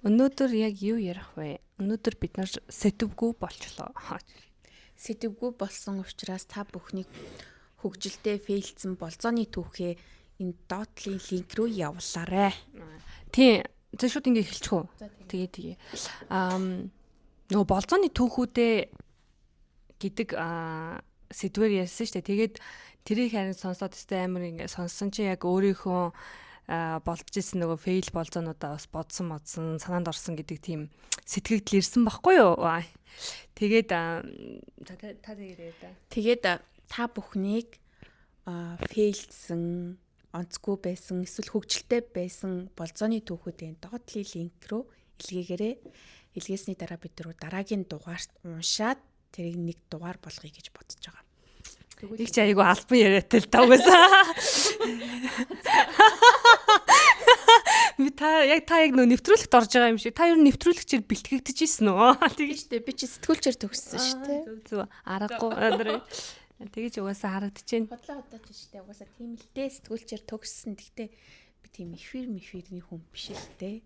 Өнөөдөр яг юу ярих вэ? Өнөөдөр бид нар сэтвгүй болчлоо. Сэтвгүй болсон учраас та бүхнийг хөгжилдөө фейлцсэн болзооны түүхээ энэ доотлын линк рүү явуулаарай. Тийм. Тэг шууд ингэ эхэлчих үү? Тэгээ. Нөгөө болзооны түүхүүдээ гэдэг сэдвээр ярьсан шүү дээ. Тэгээд тэрийг харин сонсоод өстэй амар ингэ сонссон чи яг өөрийнхөө болж исэн нөгөө фейл болзоонуудаа бас бодсон санаанд орсон гэдэг тийм сэтгэгдэл ирсэн баггүй юу? Тэгээд та тэгээд да. Тэгээд та бүхнийг фейлдсэн, онцгүй байсан, эсвэл хөгжилтэй байсан болзооны түүхүүдийн доотлын линк рүү илгээгээрэй. Илгээсний дараа бид дараагийн дугаарт уншаад тэрийг нэг дугаар болгоё гэж бодож байгаа. Их ч айгүй албан яриатай л таагаасаа. Та яг нөө нэвтрүүлэгт орж байгаа юм шиг. Та ер нь нэвтрүүлэгчээр бэлтгэгдэж ийсэн үү? Тэгэж штэ би чи сэтгүүлчээр төгссөн штэ. Зүг. Аргагүй. Тэгэж угаасаа харагдчихээн. Бодлоо удаач штэ. Угаасаа тийм л дээ сэтгүүлчээр төгссөн. Гэхдээ би тийм эфирний хүн биш л дээ.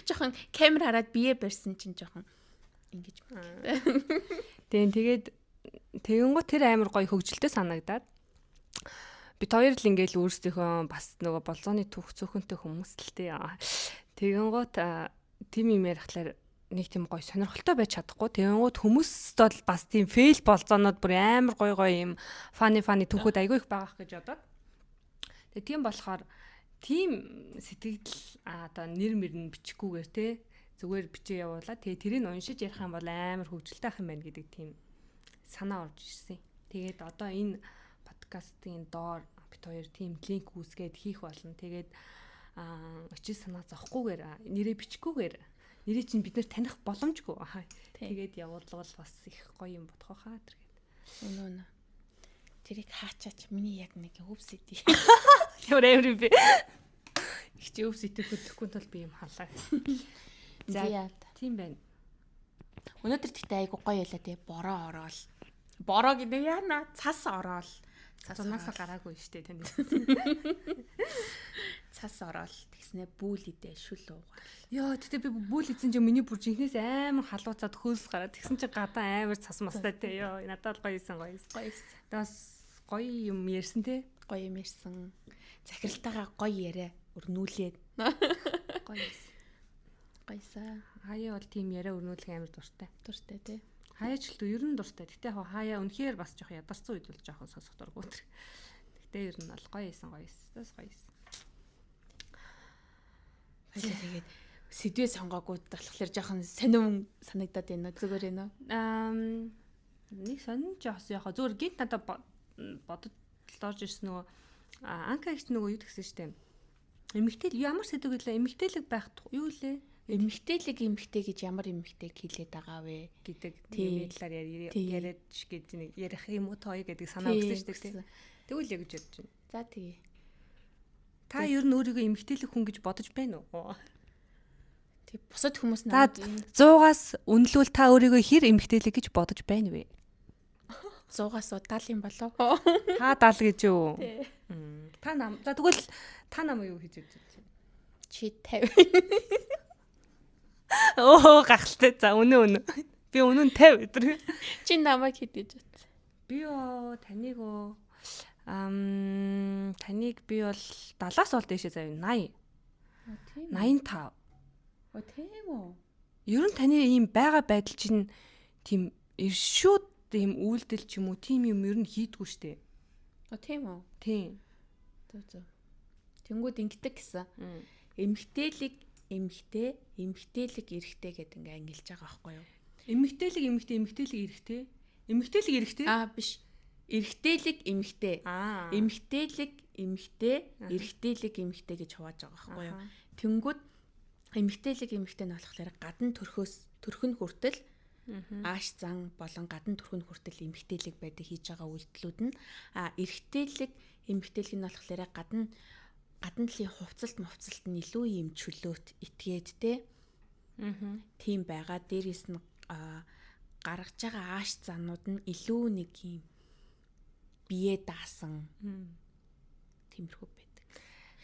Жохон камер хараад бие барьсан чинь жохон ингэж. Тэгээд тэгэнгүүт тэр амар гоё хөгжилтэй санагдаад бид хоёр л ингээл өөрсдийнхөө бас нөгөө болзооны түүх цөөхөнтэй хүмүүс л тээ. Тэгэнгүүт тийм юм ярихлаар нэг тийм гоё сонирхолтой байж чадахгүй. Тэгэнгүүт хүмүүст бол бас тийм фейл болзоонууд бүр амар гоё юм фаны түүхүүд айгүй их байгаах гэж бодоод. Тэгээ тийм болохоор тийм сэтгэгдэл одоо нэр мөрн бичихгүйгээр те зүгээр бичээ явуулаад тэгээ тэрийг уншиж ярих юм бол амар хөгжилтэй ах юм байна гэдэг тийм санаа орж ирсэн. Тэгээд одоо энэ подкастын доор бит хоёр тийм линк үүсгээд хийх болно. Тэгээд очиж санаа зовхгүйгээр нэрээ бичгүйгээр нэрээ чинь бид нэр таних боломжгүй. Тэгээд явуулвал бас их гоё юм бодох хаа тэргээд. Өнөө. Тэрийг хаачаач миний яг нэг өвс идэв. Ямар би. Их ч өвс идэхгүй тул би юм халаа. За тийм байна. Өнөөдөр тэгтээ айгу гоё ялаа тий бороо ороод. Бороо гэдэг яана цас ороод. Цаснаас гараагүй штэ тань. Цас ороод тэгснэ бүүл идэ шүл уугаал. Йоо тэгтээ би бүүл идсэн чинь миний бүр жинхнээс амар халууцаад хөөс гараад тэгсэн чинь гадаа амар цас мастай те. Йоо надад гоё исэн. Тас гоё юм ярьсан те. Гоё юм ярьсан. Захиралтайгаа гоё яриа өрнүүлээд. Гойсаа. Хаяа бол тийм яриа өрнүүлэх амар дуртай. Дуртай тий. Хаяач л ер нь дуртай. Гэтэ хаяа үнэхээр бас жоох ядарсан үед бол жоох сонсох дурггүй. Гэтэ ер нь бол гоё исэн. Тас гоё исэн. Тэгээд сэдвээ сонгоогүй болохоор жоохон сонирм санагдаад байна зүгээр ээ нөө. Нэг сонин жоос яхаа зүгээр гинт надад бодод орж ирсэн нөгөө анка ихч нөгөө юу гэсэн штеп. Эмэгтэй ямар сэдв гэлээ эмэгтэйлэг байх юу лээ? Эмэгтэй гэж ямар эмэгтэйг хэлээд байгаа вэ гэдэг тийм талаар яриад гэж нэг ярих юм уу тоо гэдэг санаа өгсөн штеп. Тэгвэл яг гэж бодож байна. За тэгээ. Та ер нь өөрийгөө эмэгтэйлэг хүн гэж бодож байна уу? Тэг бусад хүмүүс надад 100-аас үнэлвэл та өөрийгөө хэр эмэгтэйлэг гэж бодож байна вэ? 100-аас удаал юм болов. Та 70 гэж юу? Та нам. За тэгвэл та нам юу хийж үзэж байна? Чи 50. Оо гахалтай. За үнэн. Би үнэн 50 өдөр. Чи намайг хэд гэж бодсон? Би таныг таныг би бол 70-аас бол дээшээ заяа 80. 85. Тийм үү? Ер нь таны ийм байгаа байдал чинь тийм иршүүд ийм үйлдэл ч юм уу тийм юм ер нь хийдгүү штэ. Тийм үү? Тийм. Зөв. Тэнгүүд ингэдэг гэсэн. Эмэгтэйлэг эмэгтэйлэг эрэгтэй гэдэг ингээ ангилж байгаа байхгүй юу? Эмэгтэйлэг эрэгтэй? Биш. Эрэгтэйлэг эмэгтэй. Эмэгтэйлэг эмэгтэй, эрэгтэйлэг эмэгтэй гэж хувааж байгаа байхгүй юу? Тэнгүүд эмэгтэйлэг эмэгтэй нь болохоор гадна төрхөн хүртэл ааш зан болон гадна төрхөн хүртэл эмэгтэйлэг байдаг хийж байгаа үйлдэлүүд нь эрэгтэйлэг эмэгтэйлэг нь болохоор гадна талын хувцалт нь илүү юм чөлөөт итгээд те. Тийм байгаа. Дээрээс нь гаргаж байгаа ааш занууд нь илүү нэг юм бие даасан. Тиймэрхүү байдаг.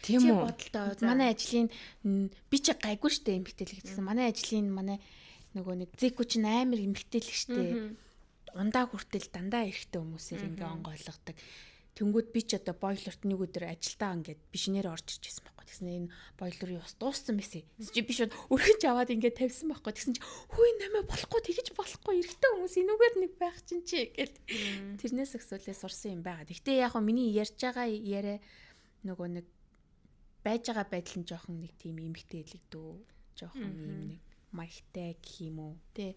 Тийм Чи үү? бодолтой манай ажлын би ч гайгүй штэ эмгтээлэг гэсэн. Манай ажлын манай нөгөө нэг зэкүү чинь амар эмгтээлэг штэ. Ундаа хүртэл дандаа эрэхтэй хүмүүсээр ингээ онгойлгодог. Тэнгүүд би ч одоо бойлерт нэг өдөр ажилдаа ингээд бишнээр орж ирж байсан байхгүй. Тэгсэн энэ бойлерын ус дууссан байсан. Чи би шууд өргөж аваад ингээд тавьсан байхгүй. Тэгсэн чи хөөе намайг болохгүй тэгэж болохгүй эрэхтэй хүмүүс энүүгээр нэг байх чинь чи гэл. Тэрнээс өсвөлээ сурсан юм байгаа. Гэхдээ яг хөө миний ярьж байгаа яриа нөгөө нэг байж байгаа байдал нь жоохон нэг тийм эмгтээлэг дөө. Жоохон юм нэг маягтай гэх юм уу. Тэ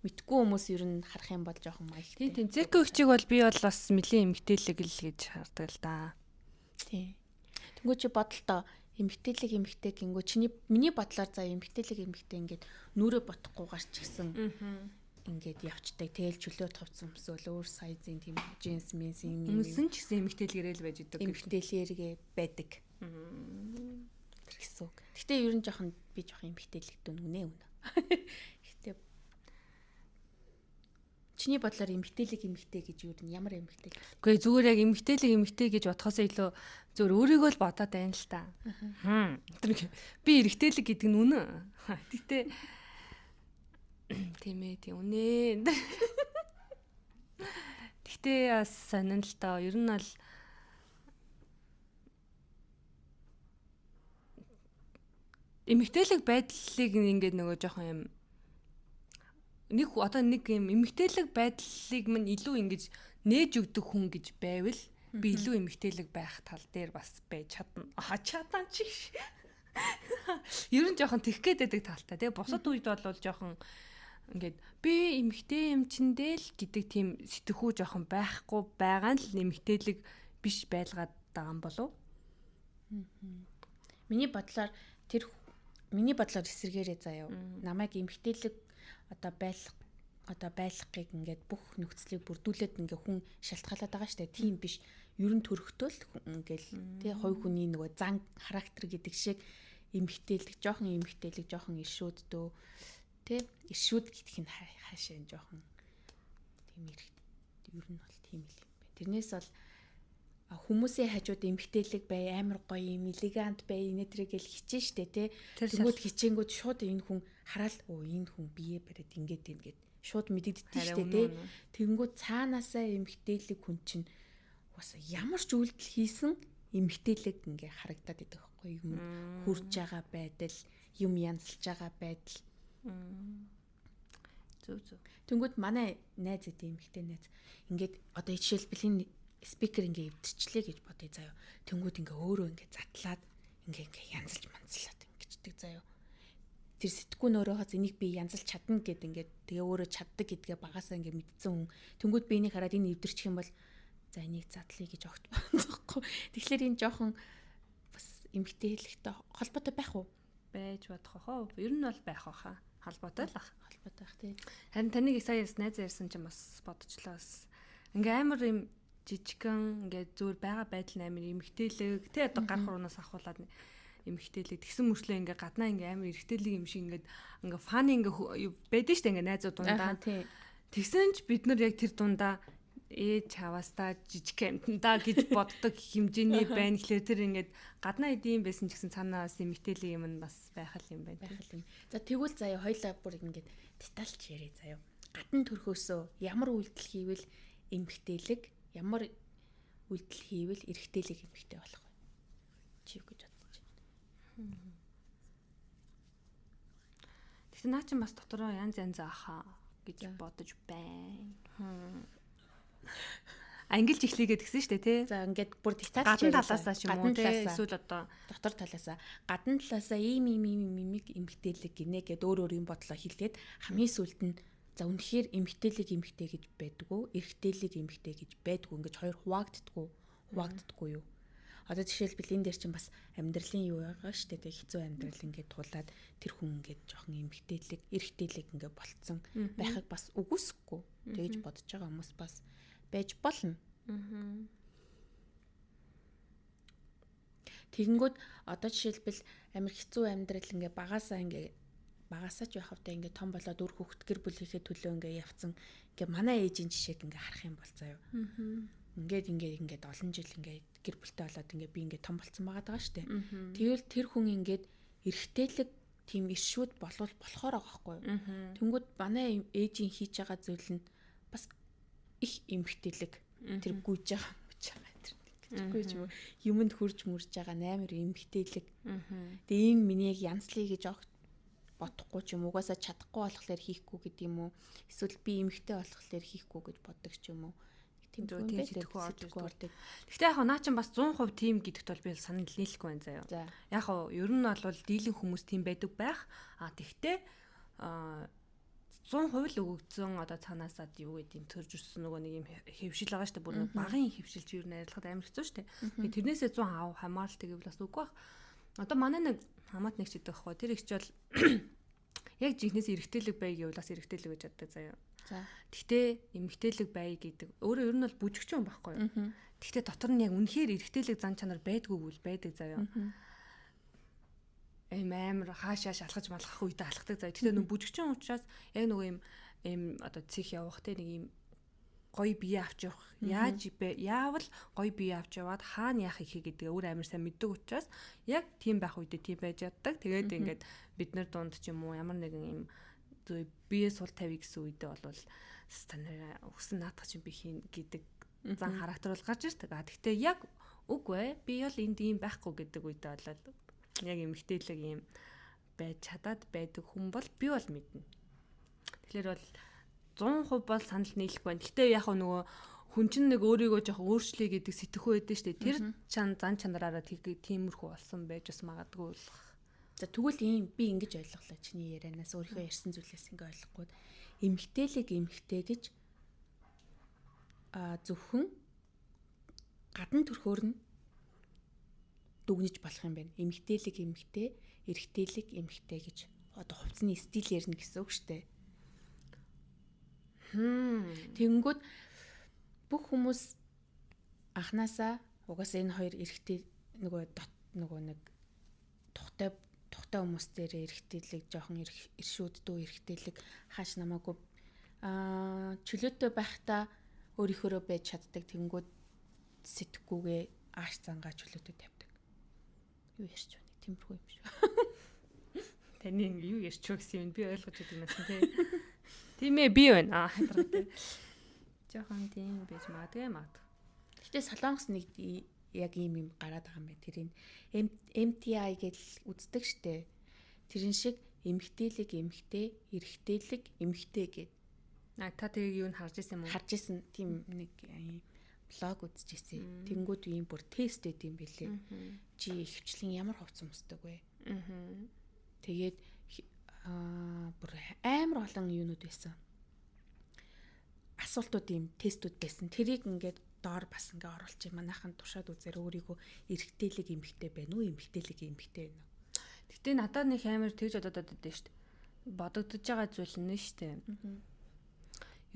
мэдгүй хүмүүс ер нь харах юм бол жоохон маягтай. Тийм зэкүү хчиг бол би бол бас нэлийн эмгтээлэг л гэж хардаг л да. Тийм. Тэнгүү чи бодолтой эмгтээ гингүү чиний миний бодлоор за эмгтээ ингээд нүрэ ботохгүй гарч ирсэн. Ингээд явцдаг. Тэгэл чөлөө товцсон өмсөөл өөр сайзын тийм джинс минс юм. Өмсөн ч гэсэн эмгтээлгэрэл байж идэг. Эмгтээлэргээ байдаг. Тэр гэсэн үг. Гэтэ ер нь жоохон би жоохон эмгтээлэгдэн үнэ. Гэтэ чиний бодлоор эмгтээ гэж юу вэ? Ямар эмгтээ? Үгүй зүгээр яг эмгтээ гэж бодхоос илүү зүгээр өөрийгөө л бодоод байна л та. Би эрэгтэйлэг гэдэг нь үнэн. Гэтэ тийм ээ тийм үнэ. Гэтэ бас сонин л тоо. Ер нь бол эмгтээлэг байдлыг ингээд нөгөө жоохон юм нэг юм эмгтээлэг байдлыг мань илүү ингэж нээж өгдөг хүн гэж байвал би илүү эмгтээлэг байх тал дээр бас байж чадна. Чадан чи. Ер нь жоохон тэгэх гээд байдаг талтай тий. Бусад үед бол жоохон ингээд би эмгтээ юм чиндээ л гэдэг тийм сэтгхүү жоохон байхгүй байгаа нь л эмгтээлэг биш байлгаад байгаа юм болов. Миний бодлоор эсэргээрээ заяа. Намайг эмгтээлэг одоо байлгахыг ингээд бүх нөхцөлийг бүрдүүлээд ингээ хүн шалтгаалаад байгаа штэ. Тийм биш. Ер нь төрөхтөл ингээл тий хой хүний нөгөө зан характер гэдэг шиг эмгтээлэг, жоохон иршүүд дөө тий иршүүд гэдг нь хаашаа жоохон тийм ер нь бол тийм л юм байна. Тэрнээс бол хүмүүсийн хажууд эмгтээлэг бай, амар гоё юм, элегант бай, инээ тэрэг л хичээн штэ тий. Тэнгүүд хичээнгүүд шууд энэ хүн хараал энэ хүн бие бариад ингээд шууд мэдэгддэг штэ тий. Тэнгүүд цаанаасаа эмгтээлэг хүн чинь бас ямар ч үйлдэл хийсэн эмгтээлэг ингээ харагдаад идэх байхгүй юм. Хурж байгаа байдал, юм янзлж байгаа байдал. Зөв. Тэнгүүд манай найз эмгтээ найз ингээд одоо жишээлбэл энэ спикер ингээ эвдэрчлээ гэж бодъё заяа. Тэнгүүд ингээ өөрөө ингээ затлаад ингээ янзлж манцлаад ингэждэг заяа. Тэр сэтггүй нөөрөөс энийг би янзлж чадна гэд ингээ тэгээ өөрөө чаддаг гэдгээ багасаа ингээ мэдсэн хүн. Тэнгүүд би энийг хараад энэ эвдэрчих юм бол за энийг задлая гэж огт бодохгүй. Тэгэхээр энэ жоохон бас эмгтээлэгтэй холбоотой байх уу? Байж бодох хоо. Ер нь бол байх хаа. Холбоотой л ах. Холбоотой бах тий. Харин таныг сая найз ярьсан чинь бас бодчихлоо бас. Ингээ амар юм жижигхан ингээд зүгээр байгаа байдал амар эмгтээлэг тий одоо гар хуруунаас ахуулаад эмгтээлэг тэгсэн мөрчлөө ингээ гаднаа ингээ амар эргтээлэг юм шиг ингээ фан ингээ байдаг штэ ингээ найзууд дундаа тэгсэн ч бид нар яг тэр дундаа чаваастаа жижиг юмтандаа гэж боддог хэмжээний байна гэхлээр тэр ингээд гаднаа идэм байсан ч гэсэн цаанаас эмгтээлэг юм нь бас байх юм байна. За тэгвэл заяа хоёлаа бүр ингээд детальч яриа заяа. Гадна төрхөөсөө ямар үйлдэл хийвэл эмгтээлэг ямар үйлдэл хийвэл эрэгтэйлэг эмэгтэй болох вэ? Чи юу гэж бодож байна? Тэгсэн наа чи бас дотороо янз ахаа гэж бодож байна. Ангилж эхлэгээд гисэн штэ тий. За ингээд бүр детальч гадна талаасаа ч юм уу тий. Эсвэл одоо дотор талаасаа гадна талаасаа ийм эмгтээлэг гинэ гэд өөр юм бодлоо хэлээд хамгийн сүүлд нь за үнэхээр эмгтээлэг гэж байдгүй, эрэгтэйлэг эмгтэй гэж байдгүй ингэж хоёр хуваагддаггүй юу? Одоо жишээлбэл энэ дээр чинь бас амьдралын юу байгаа штэ тэг хэцүү амьдрал ингээд тулаад тэр хүн ингээд жоохон эмгтээлэг, эрэгтэйлэг ингээд болцсон байхыг бас үгүйсэхгүй. Тэгэж бодож байгаа хүмүүс бас байж болно. Тэгэнгүүт одоо жишээлбэл амар хэцүү амьдрал ингээд багасаач байх хэвээр ингээд том болоод үр хөвгт гэр бүл хийхэд төлөө ингээд явцсан ингээд манай ээжийн жишээг ингээд харах юм бол заяа. Ингээд олон жил ингээд гэр бүлтэй болоод ингээ би ингээ том болцсон байгаа шүү дээ. Тэгвэл тэр хүн ингээд эрэгтэйлэг тийм ишүүд болохоор байгаа байхгүй юу? Тэнгүүд манай ээжийн хийж байгаа зүйл нь бас их эмгтээлэг тэр гүйж байгаа гүйж юм юмд хурж мурж байгаа амар эмгтээлэг. Тэгээ ийм миний яг янзлий гэж бодохгүй ч юм угаасаа чадахгүй болохоор хийхгүй гэдэг юм уу? Эсвэл би эмгтэй болохоор хийхгүй гэж боддог ч юм уу? Тийм сэтгэхгүй ордог. Гэхдээ яг наа чинь бас 100% тийм гэдэгт бол би санал нийлэхгүй байна заяа. Яг ер нь бол дийлэн хүмүүс тийм байдаг байх. Тэгтээ 100% л өгөгдсөн одоо цаанаасаа юу гэдэг юм төрж өссөн нөгөө нэг юм хэвшил байгаа шүү дээ. Бүр нэг багын хэвшил чи юу найрлахад амар хэцүү шүү дээ. Тэрнээсээ 100 хамааралтай гэвэл бас үгүй бах. Одоо манай нэг хамаат нэгч идэх байхгүй. Тэр ихч бол яг жинхнээс эрэгтэйлэг бай гэвэл бас эрэгтэйлэг гэж яддаг заяа. Тэгтээ эмэгтэйлэг бай гэдэг. Өөрөө ер нь бол бүжигч юм байхгүй юу? Тэгтээ дотор нь яг үнэхээр эрэгтэйлэг зан чанар байдгүй бол байдаг заяа. Амар хаашаа шалгаж малгах үедээ алхдаг заяа. Тэгтээ нөгөө бүжигчин учраас яг нөгөө юм одоо цих явах те нэг юм гоё бие авч явах. Яавал гоё бие авч яваад хаана яах ихэ гэдэг өөр амар сайн мэддэг учраас яг тийм байх үедээ тийм байж яддаг. Тэгээд ингээд бид нар дунд ч юм уу ямар нэгэн юм бие сул тавь гэсэн үедээ болвол стандарт өгсөн наадах чинь би хийн гэдэг зан характер бол гарч ирдэг. Гэхдээ яг үгүй би бол энд ийм байхгүй гэдэг үедээ болоод яг эмгтээлэг ийм байж чадаад байдаг хүн бол би бол мэднэ. Тэгэхээр бол 100% бол санал нийлэх байна. Гэхдээ яг нөгөө хүн чинь нэг өөрийгөө жоохон өөрчлөе гэдэг сэтгэхүй байдаг шүү дээ. Тэр зан чанараараа тиймэрхүү болсон байж бас магадгүй болох. За тэгвэл ийм би ингэж ойлголоо чиний ярианаас өөрийнхөө ярьсан зүйлээс ингэ ойлгохгүй. Эмгтээлэг эмгтэй гэж зөвхөн гадна төрхөөр нь дүгнэж болох юм байна. Эмгтээлэг эмгтэй, эрэгтэйлэг эмгтэй гэж одоо хувцсны стил ярина гэсэн үг шүү дээ. Тэгэнгүүт бүх хүмүүс анханасаа угаасаа энэ хоёр эрэгтэй нөгөө нэг тухтай хүмүүс дээр эрэгтэйлэг жоохон иршүүд дүү эрэгтэйлэг хааш намаагүй чөлөөтэй байхдаа өөрийнхөө байж чаддаг. Тэнгүүд сэтгэхгүйгээ ааш зангаа чөлөөтэй тавьдаг. Юу ярьч вэ? Тэмэрхүү юм шүү. Таны юу ярьч вэ гэсэн юм би ойлгож байдаг юм тий. Тийм ээ би байна. Хатаргатай. Жохон тийм байж магадгүй. Гэтэ Солонгос нэг яг ийм гараад байгаа юм байна. Тэрийг MTI гэж үздэг штэ. Тэрэн шиг эмгтээлэг эмгтэй, эрэгтэйлэг эмгтэй гэд. Та тэрийг юу н харж ирсэн юм уу? Харж ирсэн. Тийм нэг блог үзчихсэн. Тэнгүүд ийм бүр тест өгд юм бэлээ. Чи ихвчлэн ямар хувцас өмсдөг вэ? Тэгээд бүр амар олон юунууд байсан. Асуултууд ийм тестүүд байсан. Тэрийг ингээд доор бас ингээ оруулчих. Манайхан туршаад үзээр өөрийгөө эрэгтэйлэг эмгтэй байна уу, эмгтэйлэг эмгтэй байна уу? Гэтэ надад нэг амар тэгж бодоод байдаг шүү дээ. Бодогдож байгаа зүйл нь шүү дээ.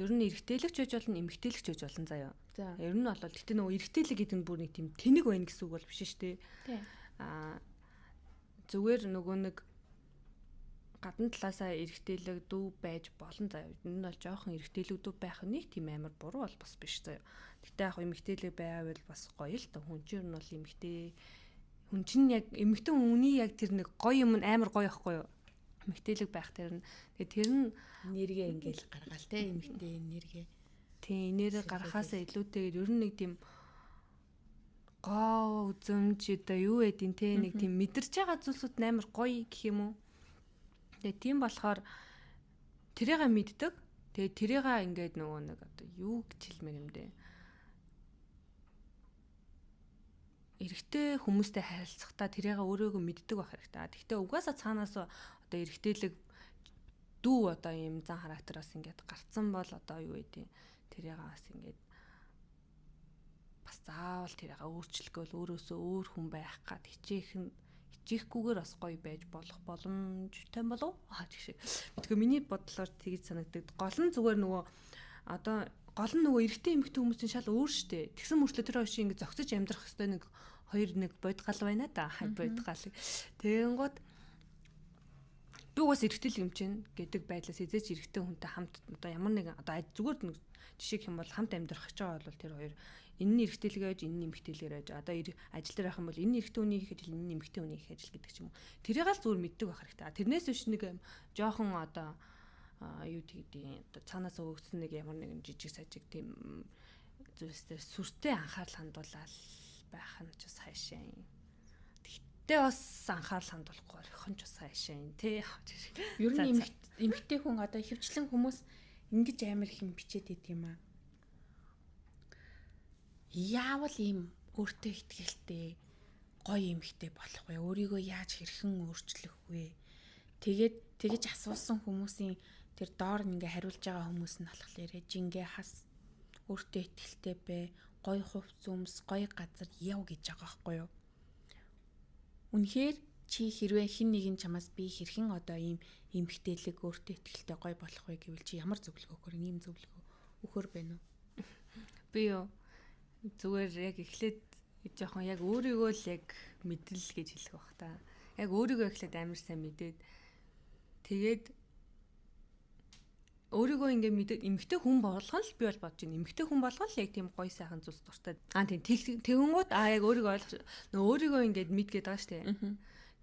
Ер нь эрэгтэйлэгч байж болно, эмгтэйлэгч байж болно заяа. Ер нь бол гэтэ нөгөө эрэгтэйлэг гэдэг нь бүр нэг тийм тэнэг байна гэсэн үг бол биш шүү дээ. Зүгээр нөгөө нэг гадна талаасаа эрэгтэйлэг дүү байж болно заяа. Энэ нь бол жоохон эрэгтэйлэг дүү байх нэг тийм амар буруу бол бас биш заяа. Гэтэ яг эмгтэйлэг байвал бас гоё л та хүн чинь бол эмгтэй хүн чинь яг эмгтэн үний яг тэр нэг гоё юм амар гоё ихгүй юу? Эмгтэйлэг байх тэр нь тэгээ тэр нь энерги ингээл гаргаал те эмгтэй энерги. Тийм энерги гаргахаасаа илүүтэйгээр ер нь нэг тийм гоо үзэмж одоо юу гэдин те нэг тийм мэдэрч байгаа зүйлсүүд амар гоё гэх юм уу? Тэгээ тийм болохоор тэрийгээ мэддэг. Тэгээ тэрийгээ ингээд нөгөө нэг одоо юу гэж хэлмээр юм дээ. Эрэгтэй хүмүүстэй харилцахдаа тэрийгээ өөрөөгөө мэддэг байх хэрэгтэй. Гэхдээ угаасаа цаанаас одоо эрэгтэйлэг дүү одоо ийм зан характераас ингээд гарцсан бол одоо юу гэдэг тэрийгээ бас ингээд бас заавал тэрийгээ өөрчлөхөөл өөрөөсөө өөр хүн байх гад хичээхгүйгээр бас гоё байж болох боломжтой болов уу? Тэгшээ. Мэдгүй миний бодлоор тэгж санагддаг. Гол нь зүгээр нөгөө одоо гол нь нөгөө эрэгтэй эмэгтэй хүмүүсийн шал өөр штэ. Тэгсэн мөрчлөө тэр хоёр шиг ингэ зогсож амьдрах хэвээр нэг хоёр нэг бодгал байна да. Бодгал. Тэгэнгүүт би уус эргэтэл юм чинь гэдэг байдлаас эзэж эргэтэй хүнтэй хамт одоо ямар нэгэн одоо зүгээр нэг жишээ гэх юм бол хамт амьдрах гэж байгаа бол тэр хоёр энэ нь эргэтэлгээ ээж энэ нь эмгтээлгээр ээж одоо ажил дээр байх юм бол энэ эргэтэн үнийг хийж энэ нь эмгтэн үнийг хийж гэдэг ч юм уу. Тэрийг л зүгээр мэддэг байх хэрэгтэй. Тэрнээс биш нэг жоохон одоо юу тэгдэйн одоо цаанаас өгсөн нэг ямар нэгэн жижиг сажиг тийм зүйлсээр сүртэй анхаарал хандуулаад байх нь ч бас хайшаа юм. Тэгтээ бас анхаарал хандуулахгүй орхин ч бас хайшаа юм тий. Ер нь эмгтэй хүн одоо хөвчлэн хүмүүс ингэж амар их юм бичээд идэв юм аа. Яавал ийм өөртөө ихтгэлтэй гоё эмгтэй болох вэ? Өөрийгөө яаж хэрхэн өөрчлөх вэ? Тэгэж асуусан хүмүүсийн тэр доор ингээ хариулж байгаа хүмүүс нь болохоор жингээ хас өөртөө ихтгэлтэй бай, гоё хувц өмс, гоё газар яв гэж байгаа байхгүй юу? Үнэхээр чи хэрвээ хэн нэгэн чамаас би хэрхэн одоо ийм эмгтээлэг өөртөө ихтгэлтэй гоё болох вэ гэвэл чи ямар зөвлөгөө өгөх вэ? Ийм зөвлөгөө өгөхөр байна уу? Би юу зүгээр яг эхлээд жоохон яг өөрийгөө л яг мэдрэл гэж хэлэх бах та. Яг өөрийгөө эхлээд амар сайн мэдээд тэгээд өөрийгөө ингээ мэдээд эмгтэй хүн болгоно л би бол бодож байна. Эмгтэй хүн болгоно л яг тийм гоё сайхан зүйлс дуртай. Тийм тэгүнгууд яг өөрийгөө ойлгож өөрийгөө ингээд мэдгээд байгаа шүү дээ.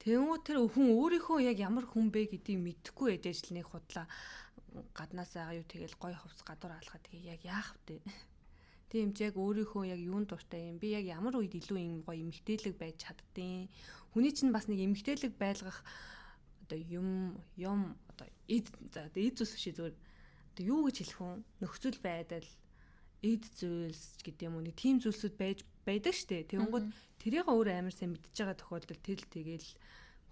Тэгүнгууд тэр хүн өөрийнхөө яг ямар хүн бэ гэдгийг мэдэхгүй ээж л нэг худлаа гаднаасаа юу тэгэл гоё хувц гадуур алхаад тэгээ яг яах вэ? Тийм ч яг өөрийнхөө яг юунд дуртай юм. Би яг ямар үед илүү юм гоё эмгтээлэг байж чаддیں۔ Хүний чинь бас нэг эмгтээлэг байлгах одоо юм одоо эд зүйлс биш зүгээр одоо юу гэж хэлэх вэ? Нөхцөл байдал, эд зүйлс гэдэг юм уу нэг тийм зүйлсүүд байдаг штэ. Тэгэнгүүт тэрийг өөр амар сайн мэдчихэж байгаа тохиолдолд тэл тэгэл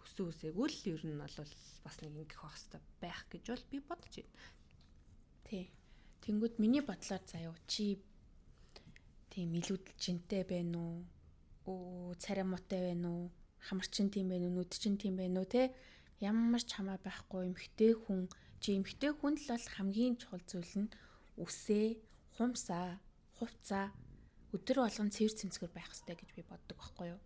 хүссэн үсээгүй л ер нь бол бас нэг ингэх байх хэрэгтэй байх гэж бол би бодож байна. Тий. Тэнгүүд миний бодлоор заяа чи тийм илүүдэл жинтэй байна уу? Царай муутай байна уу? Хамарчин тийм байна уу? Нүд чин тийм байна уу? Тэ ямар ч хамаа байхгүй эмгтэй хүн. Чи эмгтэй хүн л бол хамгийн чухал зүйл нь үсээ, хувцаа өдөр болгон цэвэр цэмцгэр байх хэрэгтэй гэж би боддог байхгүй юу?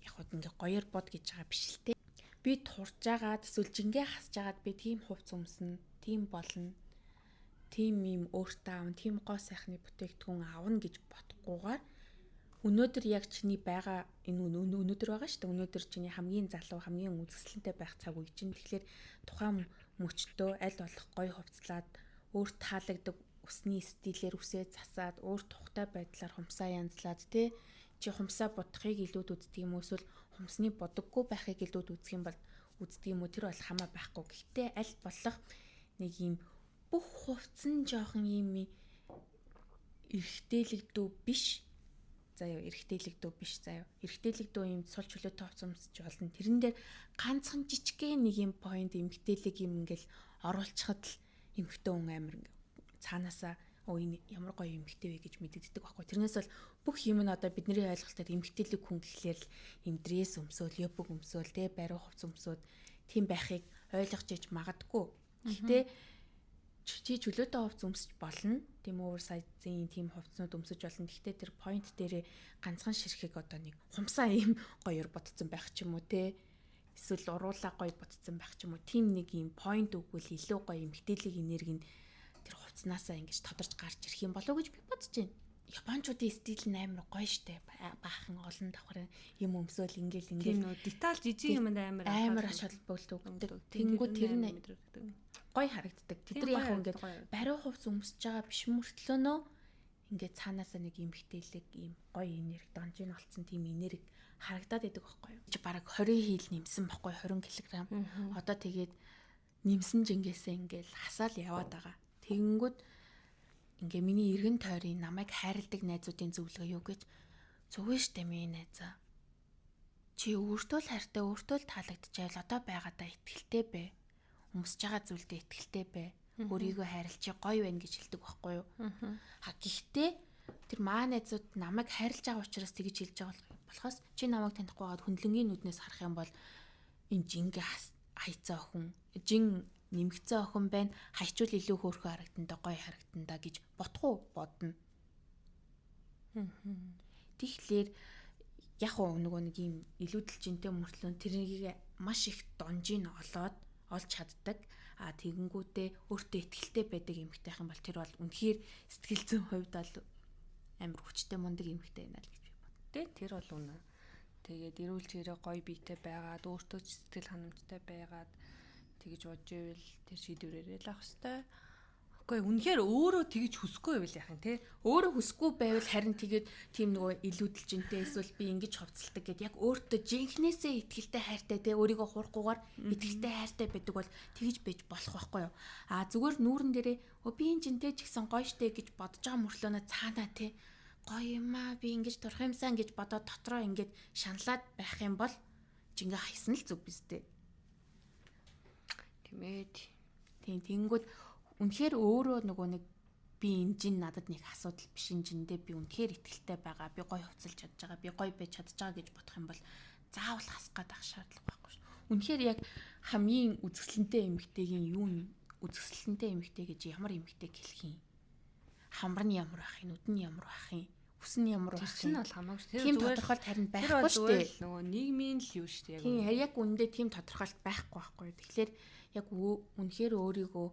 Яг хот ингээ гоёор бод гэж байгаа биш л те. Би турж жагаад эсвэл жингээ хасж жагаад би тийм хувц өмснө, тийм болно. Тийм юм өөртөө аавн, тийм гоо сайхны бүтээгдэхүүн аавна гэж бодохгүйгээр өнөөдөр яг чиний байгаа энэ өнөөдөр байгаа шүү дээ. Өнөөдөр чиний хамгийн залуу, хамгийн үзэсгэлэнтэй байх цаг үе чинь. Тэгэхээр тухайн мөчтөө аль болох гоё хувцлаад өөр таалагддаг усны стилээр үсээ засаад өөр тухтай байдлаар хумсаа янзлаад тий чи хумсаа бодохыг илүүд үздэг юм уу эсвэл хумсны бодоггүй байхыг илүүд үздэг юм бол үздэг юм уу тэр бол хамаа байхгүй. Гэхдээ аль болох нэг юм бүх хувцс нь жоохон юм эргэтэлэгдүү биш. Заяа эргэтэлэгдүү биш заяа. Эргэтэлэгдүү юм сул чөлөөтэй хувцс өмсч болно. Тэрэн дээр ганцхан жижигхэн нэг юм point эмгтээлэг юм ингээл оруулчихад л эмгтэн хүн амир цаанаасаа энэ ямар гоё эмгтэй вэ гэж мэддэгдэг байхгүй. Тэрнээс бол бүх юм нь одоо бидний ойлголтоор эмгтээлэг хүн гэхлээр л им дресс өмсөөл, ёбг өмсөөл, тэ бариу хувцс өмсөөд тийм байхыг ойлгож иж магадгүй. Гэхдээ чи чөлөөтэй хувцс өмсөж болно. Тийм оверсайзын тийм хувцснууд өмсөж болно. Гэхдээ тэр point дээрээ ганцхан ширхэг одоо нэг хумсаа ийм гоёор ботцсон байх ч юм уу те. Эсвэл уруулаа гоё ботцсон байх ч юм уу. Тийм нэг ийм point өгвөл илүү гоё эмгтээлэг энерги нь тэр хувцснаасаа ингэж тодорч гарч ирэх юм болов уу гэж би бодож байна. Япончуудын стил нь амар гоё штэ. Баахан олон давхар юм өмсөөл ингээл тийм нөө деталь жижиг юмд амар ач холбогдол өгдөг. Тэнгүүд тэр нь гоё харагддаг. Тэд нар яг ингээд бариу хувцс өмсөж байгаа биш мөртлөө нөө ингээд цаанаасаа нэг эмгтээлэг ийм гоё энерги донжин болцсон тийм энерги харагдаад идэг байхгүй юу. Чи бараг 20 хил нэмсэн байхгүй 20 кг. Одоо тэгээд нэмсэн жингээсээ ингээл хасаал яваад байгаа. Тэгэнгүүт ингээ миний эргэн тойрын намайг хайрладаг найзуудын зөвлөгөө юу гэж зүгэн штэ минь найзаа. Чи өөртөө л хайртай, өөртөө л таалагдчихайл одоо байгаадаа итгэлтэй бай. Өмсөж байгаа зүйлдээ итгэлтэй бай. Өөрийгөө хайрлчих гоё байна гэж хэлдэг байхгүй юу? Гэхдээ тэр маа найзууд намайг хайрлаж байгаа учраас тэгэж хэлж байгаа болохоос чи намайг танихгүй байгаад хүндлэнгийн нүднээс харах юм бол энэ жингээ хайцаа охин, жин нэмгцэн охин байна. Хайчвал илүү хөөрхөн харагтанда гоё харагтанда гэж бодно. Тэгэхээр яг нөгөө нэг юм илүүдэл жинтэй мөртлөө тэрнийг маш их донжин олоод олж чаддаг. Тэгэнгүүтээ өөртөө итгэлтэй байдаг эмэгтэй байх юм бол тэр бол үнэхээр сэтгэл зүйн хувьд бол амар хүчтэй мундаг эмэгтэй байна л гэж би боддог. Тэр бол үнэ. Тэгээд эрүүл чирээ гоё биетэй байгаад өөртөө сэтгэл ханамжтай байгаад тэгж бодж ивэл тэр шийдвэрээрээ л авах хэвээр. Үгүй үнэхээр өөрөө тэгж хүсэхгүй байвал яах юм те. Өөрөө хүсэхгүй байвал харин тэгээд тийм нөгөө илүүдэлжинтэй эсвэл би ингэж хувцалдаг гэд яг өөртөө жинхнээсээ итгэлтэй хайртай те өөрийгөө хурахгүйгээр итгэлтэй хайртай байдаг бол тэгж байж болох байхгүй юу. Зүгээр нүүрэн дээрээ би энэ жинтэй ч гэсэн гоё штэ гэж бодож байгаа мөрлөөнө цаанаа те гоё юм аа би ингэж турах юмсан гэж бодоод дотроо ингэж шаналаад байх юм бол жингээ хайсан л зүг биз дээ. Тэмээд. Тэнгүүд үнэхээр өөрөө нөгөө нэг би энэ жин надад нэг асуудал биш энэ жиндээ би үнэхээр итгэлтэй байгаа. Би гоё хувцалж чадж байгаа. Би гоё байж чадж байгаа гэж бодох юм бол заавал хасах гээд ах шаардлага байхгүй шүү. Үнэхээр яг хамгийн үзэсгэлэнтэй эмэгтэйгийн юу нь үзэсгэлэнтэй эмэгтэй гэж ямар эмэгтэй хэлэх юм? Хамар нь ямар байх юм? Нүд нь ямар байх юм? Үс нь ямар байх юм? Тэр чинь бол хамаагүй шүү. Тийм тодорхойлт харин байхгүй шүү дээ. Нөгөө нийгмийн л юу шүү дээ. Тийм яг үндэ тийм тодорхойлт байхгүй байхгүй. Тэгэхээр яг үнэхээр өөрийгөө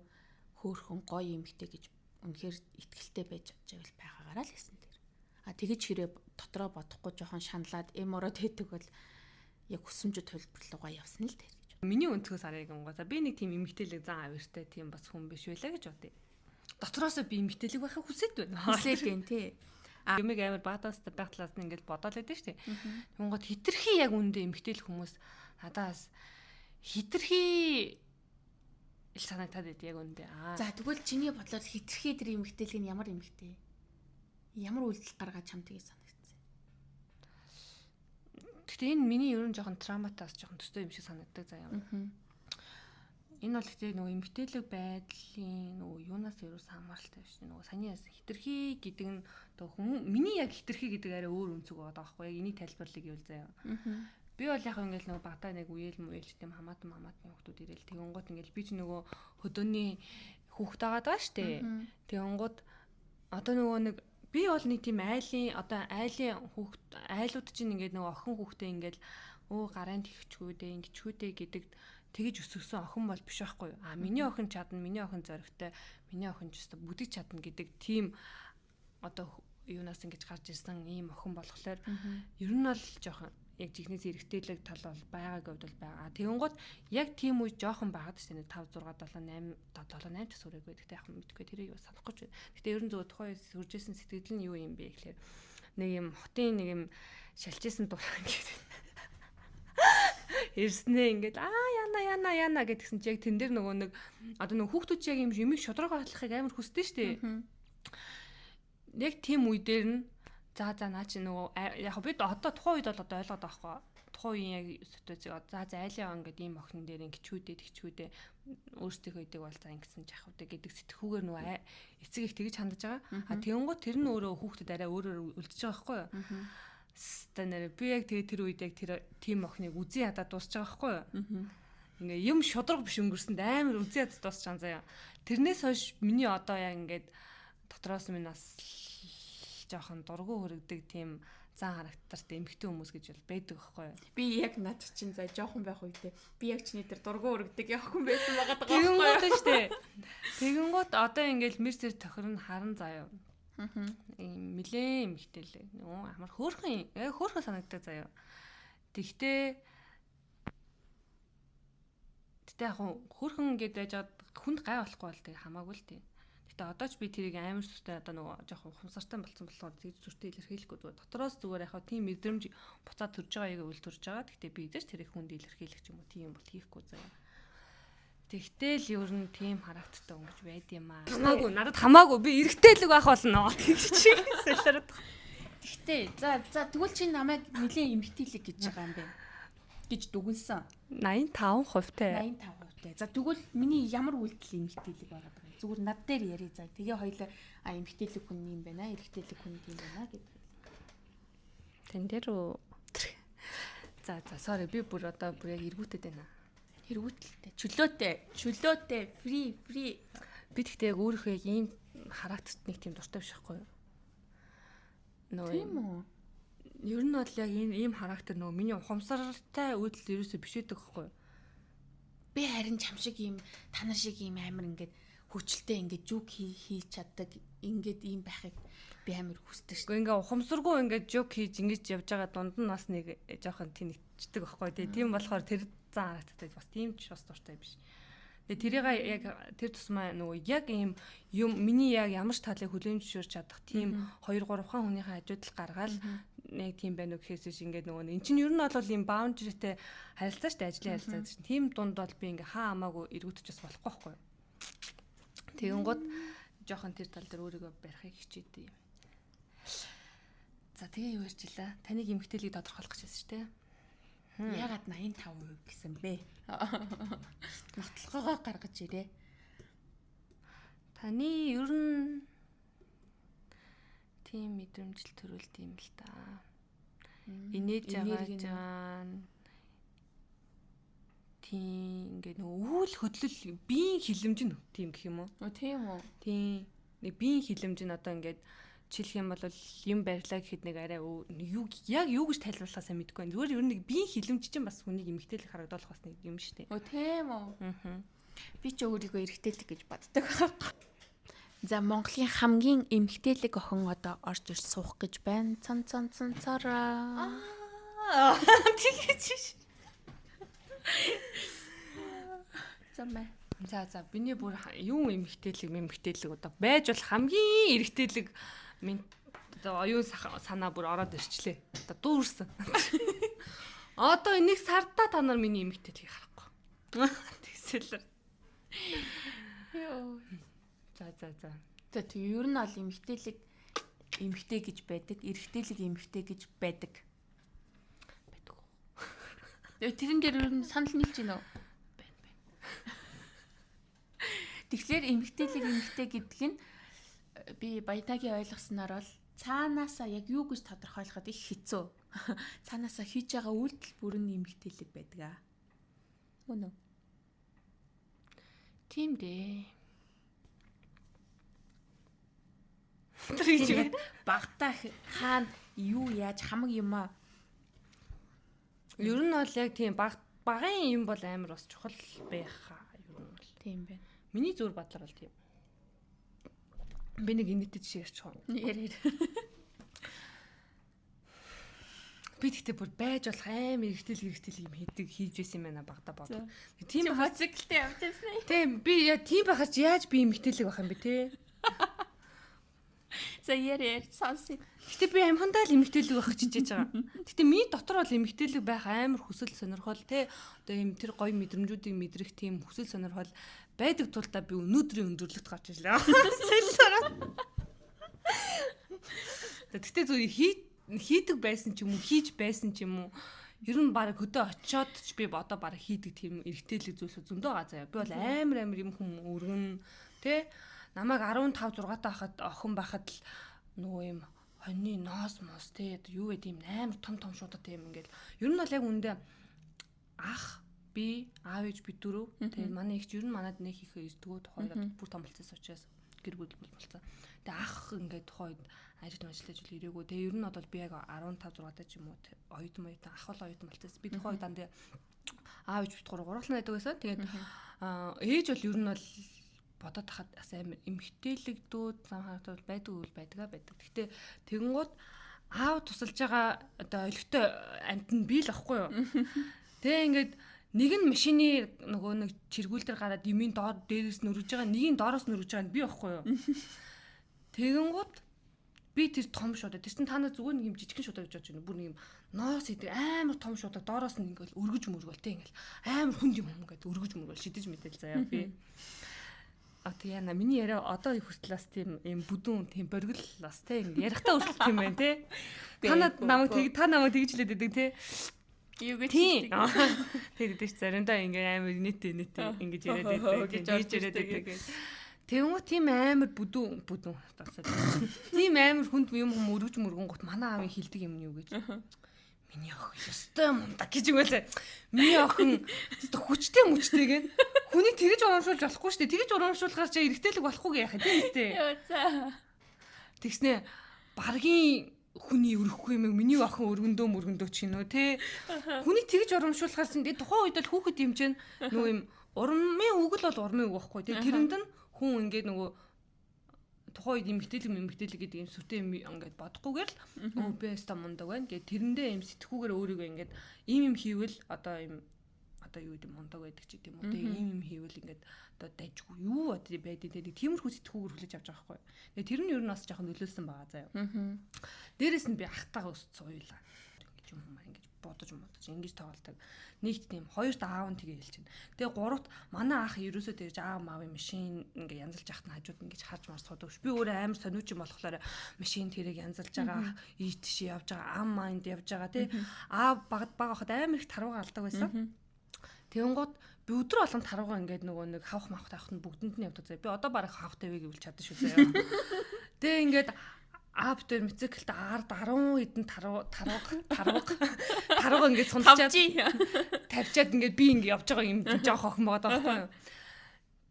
хөөхөн гоё эмэгтэй гэж үнэхээр итгэлтэй байж чадж байгаагаараа л хэлсэн тэр. Тэгэж хэрэг дотроо бодохгүй жоохон шаналаад эмороод хэдэг бол яг хүсэмжид төлбөрлөгөө явсан л тэр гэж. Миний өнцгөөс харъя гингоо. Би нэг тийм эмэгтэйлэг зан авиртай тийм бас хүн биш байлаа гэж бодъё. Дотроосоо би эмэгтэйлэг байхыг хүсэж байна. Хүсэж байна тий. Юмэг амар баатаастай байх талаас нь ингээд бодоод байдаг шүү дээ. Тэнгууд хитрхи яг үндэ эмэгтэйлэг хүмүүс надаас хитрхи ил санагтаад байд яг үндэ. За тэгвэл чиний бодлоор хитрхи тэр эмэгтэйлэг нь ямар эмэгтэй? Ямар үйлдэл гаргаад чамд тийг санагдсан? Гэхдээ энэ миний ерөн жоохон травматаас жоохон төстэй юм шиг санагддаг заяа. Энэ бол гэхдээ нөгөө эмэгтэйлэг байдлын нөгөө юунаас ерөөс хамааралтай биш. Нөгөө саний яс хитрхи гэдэг нь хүн миний яг хитрхи гэдэг арай өөр өнцөг байгаа байхгүй яг энийг тайлбарлая гэвэл заяа. Би бол яг ингээл нөгөө багтаа нэг үеэл мүэл тийм хамаатан хүмүүсүүд ирээл тэгэнгუთ ингээл би ч нөгөө хөдөөний хүүхэд байгаа даа штэ. Тэгэнгуთ одоо нөгөө нэг би бол нэг тийм айлын хүүхэд айлууд чинь ингээд нөгөө охин хүүхдээ ингээл гарын тэгчгүүдээ ингэчгүүдээ гэдэг тэгэж өсгсөн охин бол биш байхгүй юу. Миний охин чадна, миний охин зоригтой, миний охин ч өстө бүдэж чадна гэдэг тийм одоо юунаас ингэж гарч ирсэн ийм охин болохоор ер нь бол жоохон яг жигнэс эрэгтэйлэг тал бол байгаагийн хувьд бол байгаа. Тэгэнгუთ яг тийм үе жоохон байгаад шүү дээ 5 6 7 8 тас үрэг байдаг. Тэгэх юм мэдгүй тэрийг юу санахгүй ч. Гэтэ ерөн зөв тухайн сүржсэн сэтгэл нь юу юм бэ гэхээр нэг юм хотын нэг юм шалжижсэн дуран гэдэг. Ирснээ ингээд яна гэдгсэн чи яг тэн дээр нөгөө нэг одоо нөгөө хүүхдүүд чи яг юм юмыг шудраг хатлахыг амар хүсдэг шүү дээ. Яг тийм үе дээр нь за наа чи нөгөө яг бид одоо тухайн үед бол одоо ойлгоод байгаа хгүй. Тухайн үеийн яг ситуацийг за айлын ингээд ийм охин дээр тэгчүүдээ өөрсдийнхөө идэг бол за ингэсэн жахвдаг гэдэг сэтгүүгээр нөгөө эцэг их тэгж хандаж байгаа. Тэгэнгუთ тэр нь өөрөө хүүхдэд арай өөрөөр үлдчихэж байгаа хгүй юу. Станаар би яг тэр үед яг тэр тим охиныг үзий ядаад дуусч байгаа хгүй юу. Ингээ юм шудраг биш өнгөрсөнд амар үзий ядаад дуусч байгаа заяа. Тэрнээс хойш миний одоо яг ингээд дотроос минь бас жоохон дургу хөрөгдөг тийм зан характертай эмэгтэй хүмүүс гэж бол байдаг байхгүй юу. Би яг над чинь за жоохон байх үедээ би яг чиний дээр дургу хөрөгдөг явахгүй байсан байгаа даа байхгүй юу. Тэгэнгუთ одоо ингээл мэрсэр тохирно харан заяа. Ийм нилээн эмэгтэйлээ. Амар хөөрхөн санагддаг заяа. Тэгтээ яг хөөрхөн гэдээ жаад хүнд гай болохгүй бол тэг хамаагүй л тэг. Одоо ч би тэрийг амар сүртэй одоо нөгөө жоохон ухамсартай болсон болохоор тэгж зүртэй илэрхийлэхгүй зүгээр дотроос зүгээр яхаа тийм мэдрэмж буцаад төрж байгааг үл төрж байгаа. Гэхдээ би эзэж тэрийг хүнд илэрхийлэх юм уу тийм бол хийхгүй заяа. Тэгтэл ер нь тийм харагдтай өнгөж байд юм аа. Хамаагүй надад хамаагүй би эргэтэйлэг байх болно. Тэгж чи солиороод. Тэгтээ за тэгвэл чи намайг нэлийн эмгтээлэг гэж байгаа юм бэ гэж дүгнсэн. 85% те. 85%. За тэгвэл миний ямар үйлдэл эмгтээлэг байгаа вэ? Зүгээр над дээр яри за. Тэгээ хоёлаа эмгтээлэг хүн юм байна, эргэтэйлэг хүн юм байна гэдэг. Тэн дээр үү. За sorry би бүр одоо бүр яг эргүүтэд байна. Эргүүтэлтэй. Чөлөөтэй. Free. Би тэгтээ яг өөрийнхөө яг ийм характерт нэг тийм дуртай биш байхгүй юу? Тийм үү? Ер нь бол яг ийм характер нөгөө миний ухамсартай үйлдэл ерөөсөө биш байдаг байхгүй юу? би харин чам шиг ийм та нар шиг ийм амар ингээд хүчлээ ингээд жүг хийж чаддаг ингээд ийм байхыг би амар хүсдэг шүү. Гэхдээ ингээ ухамсаргүй ингээ жок хийж ингэж явж байгаа дунд нь бас нэг жоохон тэнэгчдэг байхгүй тий. Тийм болохоор тэр зан харагддаг бас тийм ч бас дуртай биш. Тэгээ тэрийг яг тэр тусмаа нөгөө яг ийм юм миний яг ямар ч талыг хүлээн зөвшөөрч чадах тийм 2 3 хаан хүнийхээ хажуудал гаргаал нэг тийм байна уу гэхээс ингээд нөгөө эн чинь ер нь бол ийм баундритэй харилцаа штэ ажлын харилцаа гэсэн. Тийм дунд бол би ингээ хаа хамаагүй эргүүлж бас болохгүй байхгүй. Тэгэнгუთ жоохон тэр тал дээр өөрийгөө барихыг хичээдэг юм. За тэгээ юу ярьчлаа? Таныг эмгтээлийг тодорхойлох гэсэн шүү дээ. Ягаад 85% гэсэн бэ? Нотлогоогоо гаргаж ирээ. Таны ер нь тийм мэдрэмжил төрүүлд юм л да. Инээж байгаа тийм ингээ нөгөө үйл хөдлөл биеийн хилэмж нь тийм гэх юм уу? Тийм үү? Тийм. Нэг биеийн хилэмж нь одоо ингээд жилх юм бол юм барьлаа гэхэд нэг арай юу яг юу гэж тайлбарлахаа сайн мэдэхгүй байна. Зүгээр ер нь нэг биеийн хилэмж чинь бас хүнийг эмгтээлэг харагдуулах бас нэг юм шүү дээ. Тийм үү? Аа. Би ч өөрийгөө эргэтэлэг гэж боддог. За Монголын хамгийн эмгтээлэг охин одоо орж ирж суух гэж байна. Цараа. Тэгэж ш. За биний бүр юу эмгтээлэг одоо байж бол хамгийн эргэтэлэг минь одоо оюун санаа бүр ороод ирчлээ. Одоо дүүрсэн. Одоо энийг сардаа та нар миний эмгтээлийг харахгүй. Тэгсэлэр. Йоо. За. За тэг ер нь бол эмгтэй гэж байдаг, эргэтэлэг эмгтэй гэж байдаг. Тэрэн дээр ер нь санал нийлж байна уу? Байна. Тэгэхээр эмгтэй гэдэг нь би баятагийн ойлгосноор бол цаанаасаа яг юу гэж тодорхойлоход их хэцүү. Цаанаасаа хийж байгаа үйлдэл бүр нь эмгтээлэг байдаг аа. Үнэ үү? Тийм дээ. Тэгээд багтаа хаана юу яаж хамаг юм аа. Ер нь бол яг тийм багын юм бол амар бас чухал байхаа ер нь бол. Тийм байна. Миний зүр бодлоор бол тийм. Би нэг инээдтэй жишээ ярьчих уу? Ярээр. Би тэгтээ бүр байж болох амар эргэтэл юм хийж байсан юм байна багтаа бод. Тийм хоцгөлтэй явчихсан. Тийм би тийм байхад яаж би эмгтээлэг байх юм бэ те? За ярээр сонсъё. Гэтэ би амхандаа л эмгтээлэг байх чижээж байгаа. Гэтэ миний дотор бол эмгтээлэг байх амар хүсэл сонирхол те. Одоо юм тэр гоё мэдрэмжүүдийг мэдрэх тийм хүсэл сонирхол байдаг тул та би өнөөдрийн өндөрлөгт гарч ирлээ. Гэтэ зүгээр хийдэг байсан ч юм уу, хийж байсан ч юм уу. Ер нь баг хөдөө очиод ч би одоо баг хийдэг тийм эргэтэлэг зүйлс зөндөө байгаа заяа. Би бол амар юм хүм өргөн те. Намайг 15 6 тахад охин байхад л нөгөө юм хоньны ноос мос те юу вэ тийм амар том шуудаа тийм ингээл ер нь бол яг үндэ ах би аав ээж би дөрөв тэгээд манай ихч ер нь манад нэг их ирдгүү тухайд бүр том болцсон учраас гэр бүл болцсон. Тэгээд ах ингээд тухайд ажиллаж ирээгүй. Тэгээд ер нь бол би яг 15 6 таа ч юм уу оюутан ах бол оюутан болцсон. Би тухайд дандаа аав ээж бит гурлан байдаг байсан. Тэгээд ээж бол ер нь бол бодоод хахад бас амар эмгтээлэгдүүд зам харагдвал байдаг. Гэхдээ тэгэнгუთ аав тусалж байгаа одоо олигтой амт нь би л ахгүй юу. Тэгээ ингээд нэг нь машины нөгөө нэг чиргүүл дээр гараад юмын доор дээрээс нөрөж байгаа, нэгийн доороос нөрөж байгаа нь би ахгүй юу. Тэгэнгუთ би тэр том шуудаа тэр чин та нар зүгээр нэг юм жижигхэн шуудаа гэж бодож байна. Бүр нэг юм ноос идэг амар том шуудаа доороос нь ингээл өргөж мөргөл те ингээл амар хүнд юм ингээд өргөж мөргөл шидэж мэтэл заяа би. Тэгээ миний яриа одоо хүртэл бас тийм юм бүдүүн тийм боргил бас те ярихдаа хүртэл тийм байна те. Та намайг тэгж хэлээд байдаг те. Юу гэж хэлдэг. Тэгээд заримдаа ингээ амар нийтээ ингэж яриад байдаг. Тэгж яриад байдаг. Тэгвэл тийм амар бүдүүн тасаад. Тийм амар хүнд юм өргөж мөргөн гот манай аавын хэлдэг юм юу гэж. Миний охин ёстой мундаг гэж юм байлаа. Миний охин хүчтэй гэн. Хүний тэгж урамшуулж болохгүй шүү дээ. Тэгж урамшуулахаар чи эргэтэлэг болохгүй яах юм тийм. Йоо за. Тэгснэ баргийн хүний өрөхгүй юм миний охин өргөндөө ч гинөө те. Хүний тэгж урамшуулахаар чинь тухайн үед л хүүхэд юм чинь нөө юм урмын үг л бол урмын үг байхгүй. Тэгээ тэрэнд нь хүн ингээд нөгөө тухайн үед эмгтээлэг гэдэг юм сүртэй юм ингээд бодохгүйгээр л би өстө мундаг байна. Тэгээ тэрэндээ юм сэтгүүгээр өөрийгөө ингээд ийм хийвэл одоо юу гэдэг мундаг байдаг ч гэдэм үү. Тэгээ ийм хийвэл ингээд одоо дайжгүй юу одоо байдیں۔ Тэгээ тиймэрхүү сэтгүүгээр хүлээж авч байгаа байхгүй. Тэгээ тэр нь ер нь бас жоохон нөлөөлсөн байгаа заяа. Дээрээс нь би ахтайгаа өсч сууйлаа. Ингэж юм ингэж бодож ингэж тоглолдог. Нийт тийм хоёрт аав нь тэгээ хэлж байна. Тэгээ гуравт манай ах ерөөсөө тэгж аав маавын машин ингээ янзалж яхад нь хажууд ингэж харж марж суудаг. Би өөрөө амар сониуч юм болохоор машин тэрэг янзалж байгаа, ийш тийш явж байгаа, ам майнд явж байгаа тий. Аав бага хахад амар их тарууга алдаг байсан. Тэнгууд би өдөр болгон тарууга ингээд нөгөө нэг хавх мавх таахт нь бүгдэнд нь явдаг заяа. Би одоо бараг хавхтай вэ гэвэл чадчих шүү заяа. Тэгээ ингээд аав дээр мотоциклд ард 10 хэдэн тарууга ингээд тавьчаад ингээд би ингээд явж байгаа юм жоох охин байгаа байхгүй юу.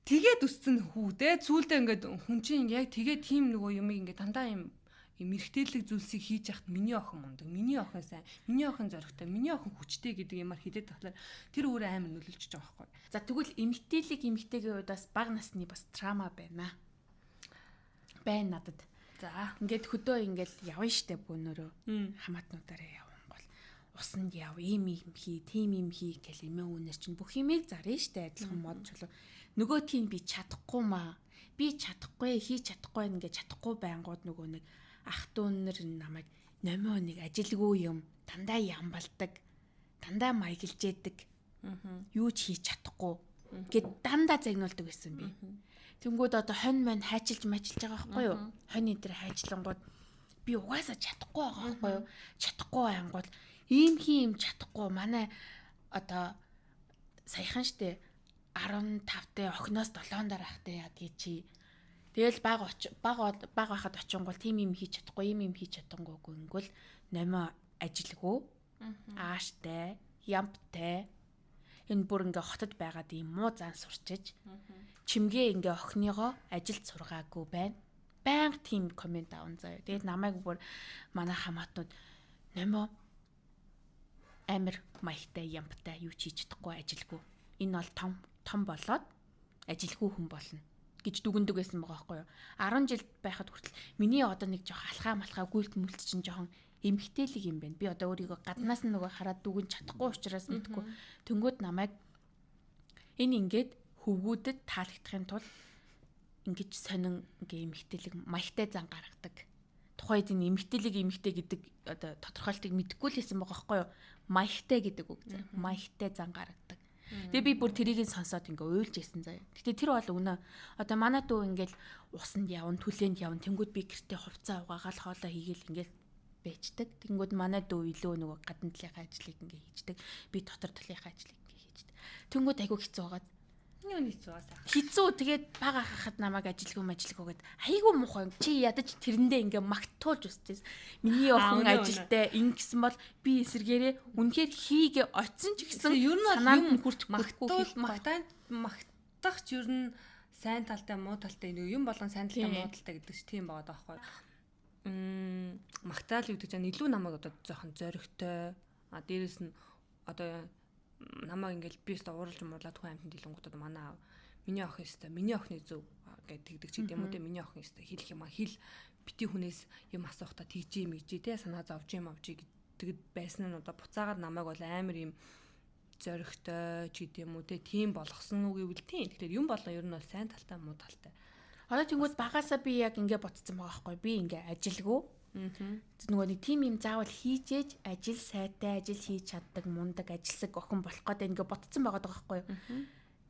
Тэгээд үсцэн хүүдээ цүүлдээ ингээд хүн чинь яг тэгээд тийм нөгөө юм ингээд дандаа юм эргэтэлэг зүйлсийг хийж яхад миний охин мундаг, миний охин сайн, миний охин зоригтой, миний охин хүчтэй гэдэг юмар хилээд тахлаар тэр өөрөө амар нөлөөлж байгаа байхгүй. За тэгвэл эмгтээлийн хувьд бас бага насны бас трама байна надад. За ингээд хөдөө ингээд явна штэ бөөнөрөө хамаатнуудаараа явсан бол усанд яв ийм хий, тийм юм хий гэл эмээ үнээр чинь бүх юмыг зарна штэ адилхан мод чулуу. Нөгөө тийм би чадахгүй маа. Би чадахгүй, хийж чадахгүй ингээд чадахгүй байнгут нөгөө нэг ах дүүнэр намайг номио нэг ажилгүй юм дандаа ямбалдаг, дандаа маяглж яадаг. Юу ч хийж чадахгүй гэд дандаа загнуулдаг байсан би. Тэнгүүд одоо хонь маань хайчилж байгаа байхгүй юу? Хонь энэ хайчлангууд би угаасаа чадахгүй байгаа байхгүй юу? Чадахгүй ангууд ийм чадахгүй манай одоо саяхан штэ 15-тай охиноос 7 дараахтай яадгийг чи тэгэл баг байхад очингол тийм юм хийж чадахгүй юм хийж чадангүйгүй ингүүл номио ажилгүй ааштай ямптай энэ бүр ингээ хотод байгаад ийм муу зан сурчиж чимгээ ингээ охиныгоо ажилд сургаагүй байна. Баян тийм комент аавн заяа. Тэгээд намайг бүр манай хамаатнууд номио амир маягтай ямптай юу ч хийж чадахгүй ажилгүй. Энэ бол том болоод ажилгүй хүн болно гэж дүгндэг байсан байгаа байхгүй юу. 10 жил байхад хүртэл миний одоо нэг жоох алхаа гүйлт мүлт чинь жоохон эмгтээлэг юм байна. Би одоо өөрийгөө гаднаас нь нөгөө хараад дүгнж чадахгүй учраас мэдгүй. Тэнгүүд намайг энэ ингээд хөвгүүдэд таалагдахын тулд ингэж сонин ингээ эмгтээлэг маягтай зан гаргадаг. Тухайд энэ эмгтээ гэдэг одоо тодорхойлтыг мэдэхгүй л байсан байгаа байхгүй юу. Маягтай гэдэг үг зэ. Маягтай зан гаргадаг. Тэгээ би бүр тэрийг сонсоод ингээ уйлж ирсэн заяа. Гэтэ тэр бол үнэ. Одоо манай дүү ингээл усанд явна, түлээнд явна. Тэнгүүд би гэртээ хувцас угаагаал хоолоо хийгээл ингээл байждаг. Тэнгүүд манай дүү илүү нөгөө гадна талынхаа ажлыг ингээ хийждэг. Би дотор талынхаа ажлыг ингээ хийждэг. Тэнгүүд айгүй хэцүү байгаад юу хэцүү байсаа. Хэцүү тэгээд бага хахад намайг ажилгүй гэд айгүй муухай чи ядаж тэрэндээ ингээ магтуулж үсчихсэн. Миний охин ажилтай ингэсэн бол би эсэргээрээ үнэхээр хийгээ очсон ч гэсэн ер нь санаанд нь хүрч магтах ч ер нь сайн талтай муу талтай юм болгон сайн талтай муу талтай гэдэг чинь тийм байгаа даахгүй. Магтаал юу гэж илүү намайг одоо жоохон зоригтой дээрэс нь одоо намайг ингээл би өстө ууралж муурлаад хүн амьтанд дэлгүүнгууд одоо манай аав миний охин өстө миний охины зөв гэдэг ч гэдэм үү те миний охин өстө хэлэх юм хэл бити хүнээс юм асуухта тийжээ мэгжээ те санаа зовж юм авчи гэдэг байсан нь одоо буцаагаад намайг бол амар юм зоригтой ч гэдэм үү те тийм болгосон уу гэвэл тийм. Тэгэхээр юм болон ер нь бол сайн талтай муу талтай. Одоо тэнгууд багасаа би яг ингээ ботцсон байгаа байхгүй би ингээ ажилгүй нөгөө нэг тим юм заавал хийжээж ажил сайтай ажил хийж чаддаг мундаг ажилсаг охин болох гэдэг ингээ ботцсон байгаа байхгүй юу.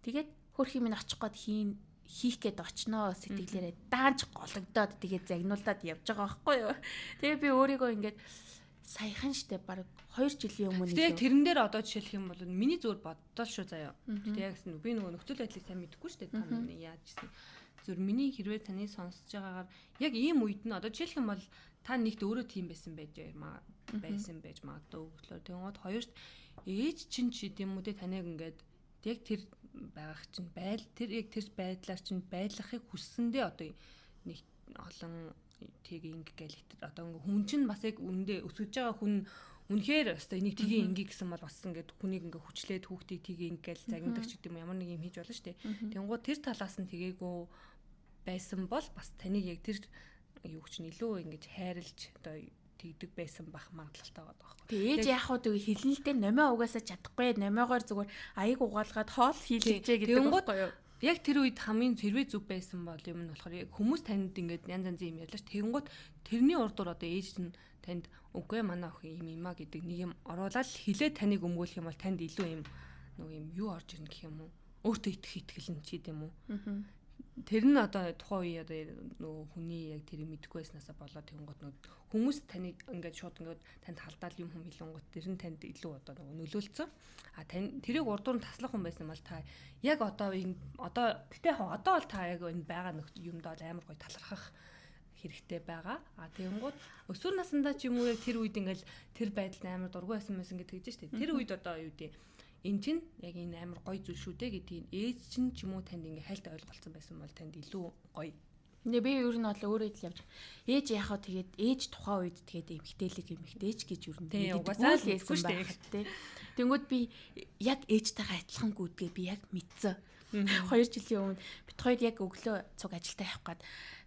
Тэгээд хөрх юм очих гээд хийх гээд очноо сэтгэлээрээ даанч гологдоод тэгээд загнуулаад явж байгаа байхгүй юу. Тэгээ би өөрийгөө ингээд саяхан штэ баг 2 жилийн өмнө яг тэрэн дээр одоо жишээлх юм бол миний зүгээр боддоо шүү заяа. Тэгээд яг гэсэн би нөгөө нөхцөл байдлыг сайн мэдэхгүй штэ та яаж гэсэн. Зүр миний хэрвээ таны сонсож байгаагаар яг ийм үед нь одоо жишээлх юм бол та нэгт өөрөө тийм байсан байж магадгүй өглөө. Тэгвэл хоёрт ээж чинь ч гэдэм үү те таныг ингээд яг тэр байгаах чинь тэр байдлаар чинь байлгахыг хүссэндээ одоо нэг олон тийг ингээл одоо хүн чинь бас яг үндэ өсөж байгаа хүн үнэхээр өстой энийг тгий ингээ гэсэн бол бас ингээд хүнийг ингээ хүчлээд хүүхдийг тгий ингээл загнадаг ч гэдэг юм ямар нэг юм хийж болно шүү дээ. Тэнгууд тэр талаас нь тгээгүй байсан бол бас таныг яг тэр юу ч нь илүү ингэж хайрлж одоо тэгдэг байсан бах магадлалтай байгаа байхгүй. Тэгээ ээж яах вэ тэгээ хэлнэлтэй номио угаасаа чадахгүй номиогоор зүгээр аяг угаалгаад хоол хийлгэжээ гэдэг байхгүй юу? Яг тэр үед хамгийн хэрвээ зүв байсан бол юм нь болохоор яг хүмүүс танд ингээд янз янзын юм ярьлаа ш. Тэгэнгუთ тэрний урдуур одоо ээж нь танд үгүй манай охин юм а гэдэг нэг юм оруулаад хилээ таныг өмгөөлөх юм бол танд илүү юм нэг юм юу орж ирнэ гэх юм уу? Өөртөө итгэх итгэл нь ч гэдэм үү? Тэр нь одоо тухайн үе одоо нөгөө хүний яг тэрийг мэдэхгүй байснаасаа болоод тэгэнгუთ нөгөө хүмүүс таныг ингээд шууд ингээд танд халдаал юм хүм хэлэнгуთ тэр нь танд илүү одоо нөгөө нөлөөлцсөн. А тань тэрийг урдуур нь таслах хүн байсан бол та яг одоо гэтээ одоо бол та яг энэ байгаа юмд бол амар гоё талархах хэрэгтэй байгаа. А тэгэнгუთ өсвөр насндаа ч юм уу яг тэр үед ингээд тэр байдалд амар дургүй байсан гэдэг гэж штэ. Тэр үед одоо юу гэдэг энэ чинь яг энэ амар гоё зүйл шүү дээ гэдгийг ээж чинь ч юм уу танд ингээ хальт ойлголцсон байсан бол танд илүү гоё. Нэ би ер нь бол өөрөө л явж ээж яах вэ тэгээд ээж тухайн үед тэгээд эмхтэйч гэж ер нь угаасаа л хэлсэн байх тий. Тэнгүүд би яг ээжтэйгээ адилхан гүйдгээ би яг мэдсэн. 2 жилийн өмнө бит хоёр яг өглөө цуг ажилдаа явах гээд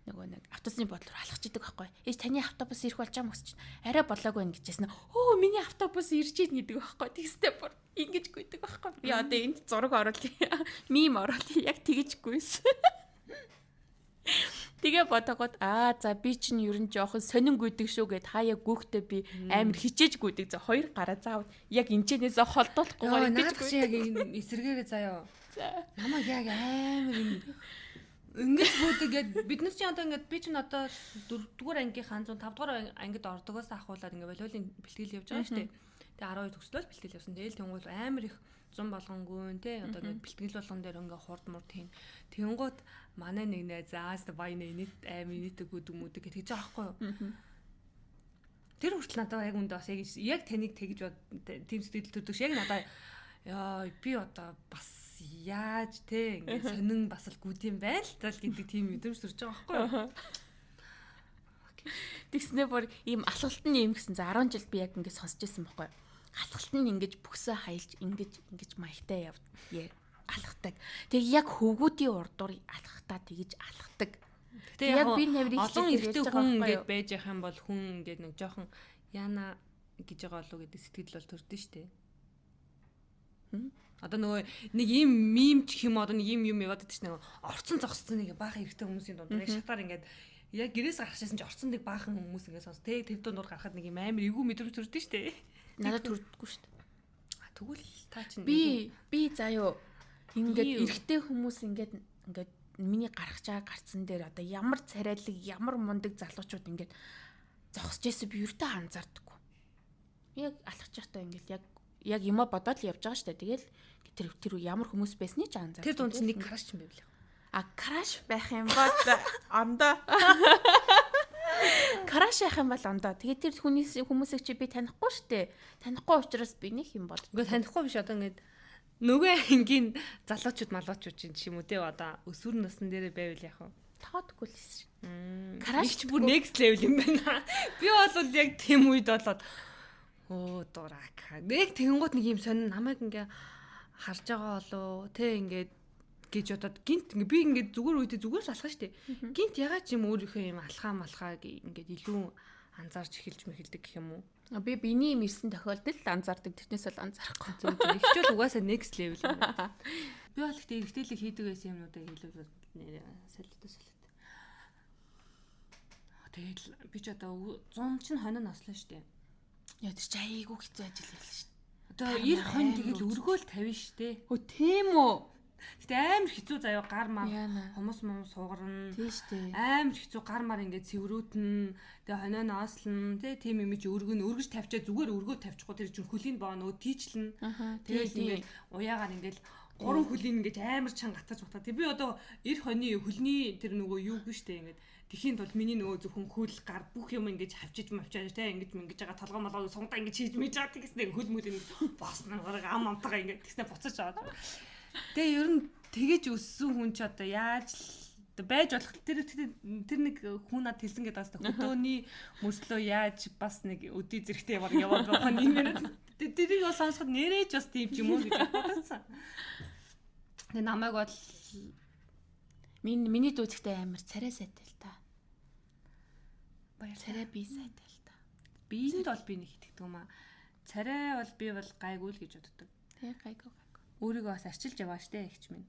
нөгөө нэг автобусны бодлоор алхаж идэг байхгүй. Ээж таны автобус ирэх болж байгаа юм гэж чинь арай болоогүй юм гэжсэн. Өө миний автобус ирж ийн гэдэг байхгүй. Тэгстэй бүр ингэж гүйдэг байхгүй. Би одоо энд зураг оруулъя. Мим оруулъя. Яг тэгжгүйсэн. Тэгээ бодогод за би чинь ер нь жоохон сонин гүйдэг шүү гэд хаяа гүөхтэй би амар хичээж гүйдэг. За хоёр гараа заавал яг энэчнээс холдуулахгүйгээр ингэж яг эсэргээрээ заяа. Намайг яг амар ингэж бүүдэг яг бид нар чинь одоо ингээд би чинь одоо 4-р ангийнхаа 5-р ангид ордогоос ахуулаад ингээд волейболын бэлтгэл явж байгаа шүү дээ. Тэгээ 12 төгслөл бэлтгэл явсан. Тэгэл тэнгуул амар их 100 болгонгүйн те одоо ингээд бэлтгэл болгон дээр ингээд хурд мурд хийн. Тэнгуут манай нэг нэ заас баяна нийт амар нийт гүдэг мүдэг гэж хэлж байгаа байхгүй юу? Тэр хүртэл надад яг үндэ бас яг таныг тэгж бод тийм сэтгэл төрдөг ш. Яг надад яа би одоо бас яаж те ингээд сонин бас л гүд юм байл тал гэдэг тийм мэдрэмж төрж байгаа байхгүй юу? Тэгснээ бүр ийм алхалтын юм гэсэн. За 10 жил би яг ингээд сонсч байсан байхгүй юу? Алхалт нь ингэж бүксөө хаялж ингэж маягтай алхдаг. Тэг яг хөвгүүдийн урдуур алхахтаа тэгж алхдаг. Тэг яг би нэрийг олон ихтэй хүн ингэж байж явах юм бол хүн ингэж нэг жоохон яана гэж байгаа болов гэдэг сэтгэл бол төрдөн штэ. Одоо нөгөө нэг ийм мим ч юм одоо нэг ийм юм яваад байдаг чинь орцсон зогссон нэг баахан эрэгтэй хүмүүсийн дунд яг шатаар ингээд яг гэрээс гарахшаасан чи орцсон нэг баахан хүмүүс ингээд сонс тэг тэр дундуур гарахад нэг юм амар эвгүй мэдрэмж төрдөн штэ. Надад төрдөггүй штэ. Тэгвэл та чинь би заяо ингээд эрэгтэй хүмүүс ингээд миний гарах чагаа гарцсан дээр одоо ямар царайлаг ямар мундаг залуучууд ингээд зогсож байсан би юутай анзаардаггүй. Яг алхаж байхдаа ингээд яг юма бодоод л явж байгаа штэ. Тэгэл тэр ямар хүмүүс байсны ч анзаардаг. Тэр дунд нэг краш ч юм байв л. Краш байх юм бол ондоо. Краш яах юм бол ондоо. Тэгээд тэр хүмүүсийг чи би танихгүй штэ. Танихгүй учраас би нэг юм бод. Үгүй танихгүй биш одоо ингээд нөгөө ангийн залуучууд малуучууд чинь ч юм уу те одоо өсвөр насн дээрээ байвал яах вэ? Таадаггүй л шин. Краш ч бүр next level юм байна. Би бол яг тийм үед болоод дурак. Нэг тэгэнгუთ нэг юм сонин намайг ингээ харж байгаа болоо те ингээд гэж бодоод гинт ингээ би ингээд зүгээр үедээ зүгээр л алхах штэ. Гинт ягаад ч юм өөрийнхөө юм алхаа ингээд илүү анзаарч эхэлж мэхэлдэг гэх юм уу? Би биний юм ирсэн тохиолдолд анзаардаг. Тэрнээс бол анзаарахгүй. Ихчүүл угаасаа next level юм байна. Би бол ихтэй эргэтэлэг хийдэг байсан юмнуудаа хэлвэл нэр солиотой. Тэгэл би ч одоо 100 чинь хонин ослоо штэ. Яа тэр чи айгуу хэцүү ажил хийлээ штэ. Одоо 90 хон тэгэл өргөөл тавина штэ. Тийм үү? Гэтэ амар хэцүү заяа гар маа хүмүүс суугарна. Тийм штэ. Амар хэцүү гар маар ингээд цэврүүтэн. Тэгээ хонойн ослон тийм юм чи өргөж тавьчаа зүгээр өргөө тавьчихгүй тэр чинь хөлийн боо нөгөө тийчлэн. Тэгэл ингээд уяагаар ингээд 3 хөлийн ингээд амар чан гатгаж батаа. Тэг би одоо 90 хоны хөлний тэр нөгөө юу гэж штэ ингээд тэхийн тул миний нөгөө зөвхөн хөл гар бүх юм ингэж хавчиж мавчааж те ингэж байгаа толгой молгоо сунгадаа ингэж хийж мэж байгаа тэгснэ хөл мөл боосноо ам амтагаа ингэж тэгснэ буцаж аваад. Тэгээ ер нь тэгэж өссөн хүн ч одоо яаж байж болох тэр нэг хүн над хэлсэн гэдэг бас хөдөөний мөрслөө яаж бас нэг өдий зэрэгтэй яваад байх нь юм. Тэрийг бас сонсоход нэрэж бас тийм ч юм уу гэж бодсон. Тэгээ намайг бол миний дүүцэгтэй амар царай сайтай л та. Баярлалаа. Царай би сайтай л та. Биенд бол би нэг итгэдэг юм аа. Царай бол би бол гайгүй л гэж боддог. Тэг гайгүй. Өөрийгөө бас арчилж яваа штэ ихч минь.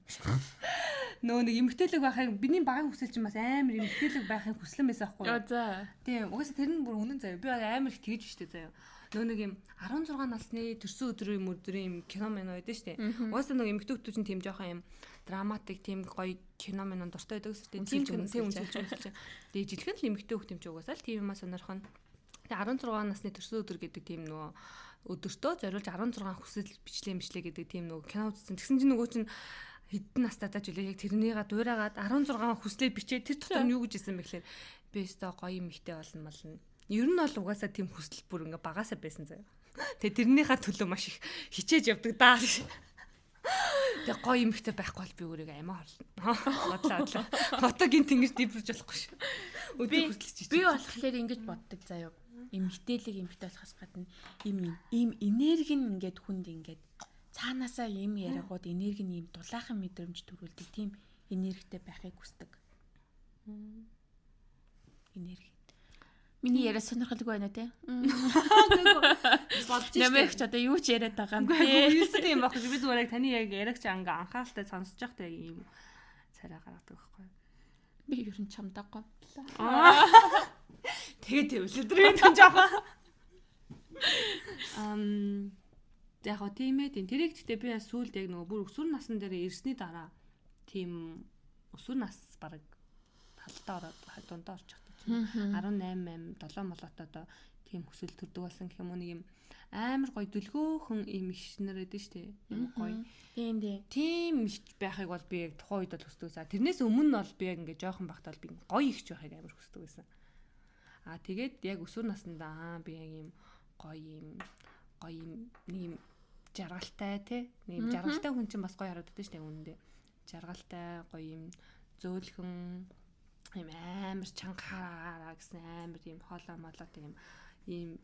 Нөө нэг эмгтээлэг байхыг бидний багын хүсэл чинь бас амар эмгтээлэг байхыг хүслэн байсан байхгүй юу? За. Тийм. Угаасаа тэр нь бүр үнэн заяа. Би амар их тэгж штэ заяа. Нөө нэг юм 16 насны төрсөн өдрийн юм кино мэн байдаг штэ. Угаасаа нэг эмгтээчүүд чинь тийм жоохон юм драматик тийм гоё кино мэн дуртай байдаг штэ. Тийм үнсэлж. Тэгээ жилхэн л эмгтээ хөх юм чи угаасаа л тийм юмаа сонирхон. Тэгээ 16 насны төрсөн өдөр гэдэг тийм нөгөө өдөртөө зориулж 16 хүсэл бичлээ гэдэг тийм нөгөө кино үзсэн. Тэгсэн чинь нөгөө чинь хэдэн настайдаа ч үлээ яг тэрнийга дуурайгаад 16 хүслээ бичээ тэр дотор нь юу гэж хэлсэн бэ гэхээр би өстой гоё юм ихтэй болно мална. Ер нь бол угаасаа тийм хүсэл бүр ингээ багасаа байсан заяа. Тэгээ тэрнийхээ төлөө маш их хичээж явдаг даа. Тэгээ гоё юм ихтэй байхгүй бол би өөрийгөө амиа хорлоо. Бодлоо. Одоо гинт ингэж дивэрж болохгүй шүү. Өдөр хүсэлж чиж. Би болохоор ингэж боддог заяа. Эмгтээлэг болохоос гадна ийм энерги нь ингээд хүнд ингээд цаанаасаа юм яриагууд энерги нь ийм дулаахан мэдрэмж төрүүлдэг тийм энергитэй байхыг хүсдэг. Энерги. Миний яриа сонирхолтой байна те. Бодож нэмэгч одоо юу ч яриад байгаа юм те. Юу юм баг би зүгээр яг таны яг яриагч анга анхааралтай сонсож байхдаа яг ийм царай гаргадаг байхгүй. Би ер нь чамдаагүй. Тэгээд өглөөдрийн юм жаахан. Яг гоо тийм ээ. Тэрийг гэхдээ би сүүлд яг нөгөө бүр өсвөр насн дээр ирсний дараа тийм өсвөр нас бараг талдаа ороод дундаа орж чаддаг. 18 7 молоот одоо тийм хүсэл төрдөг болсон гэх юм уу нэг юм амар гоё дүлгөөхөн юм ихнэр байдаг шүү дээ. Юм гоё. Тийм их байхыг бол би яг тухайн үед бол хүсдэг байсан. Тэрнээс өмнө бол би яг ингээ жоохон багтаа бол би гоё ихч байхыг амар хүсдэг байсан. Тэгээд яг өсвөр наснда би яг юм гоё юм нэг юм жаргалтай тий нэг юм жаргалтай хүн чинь бас гоё харагддаг шүү дээ үнэндээ. Жаргалтай гоё юм зөөлхөн юм амар чангараа гэсэн амар юм хоолой молоотой юм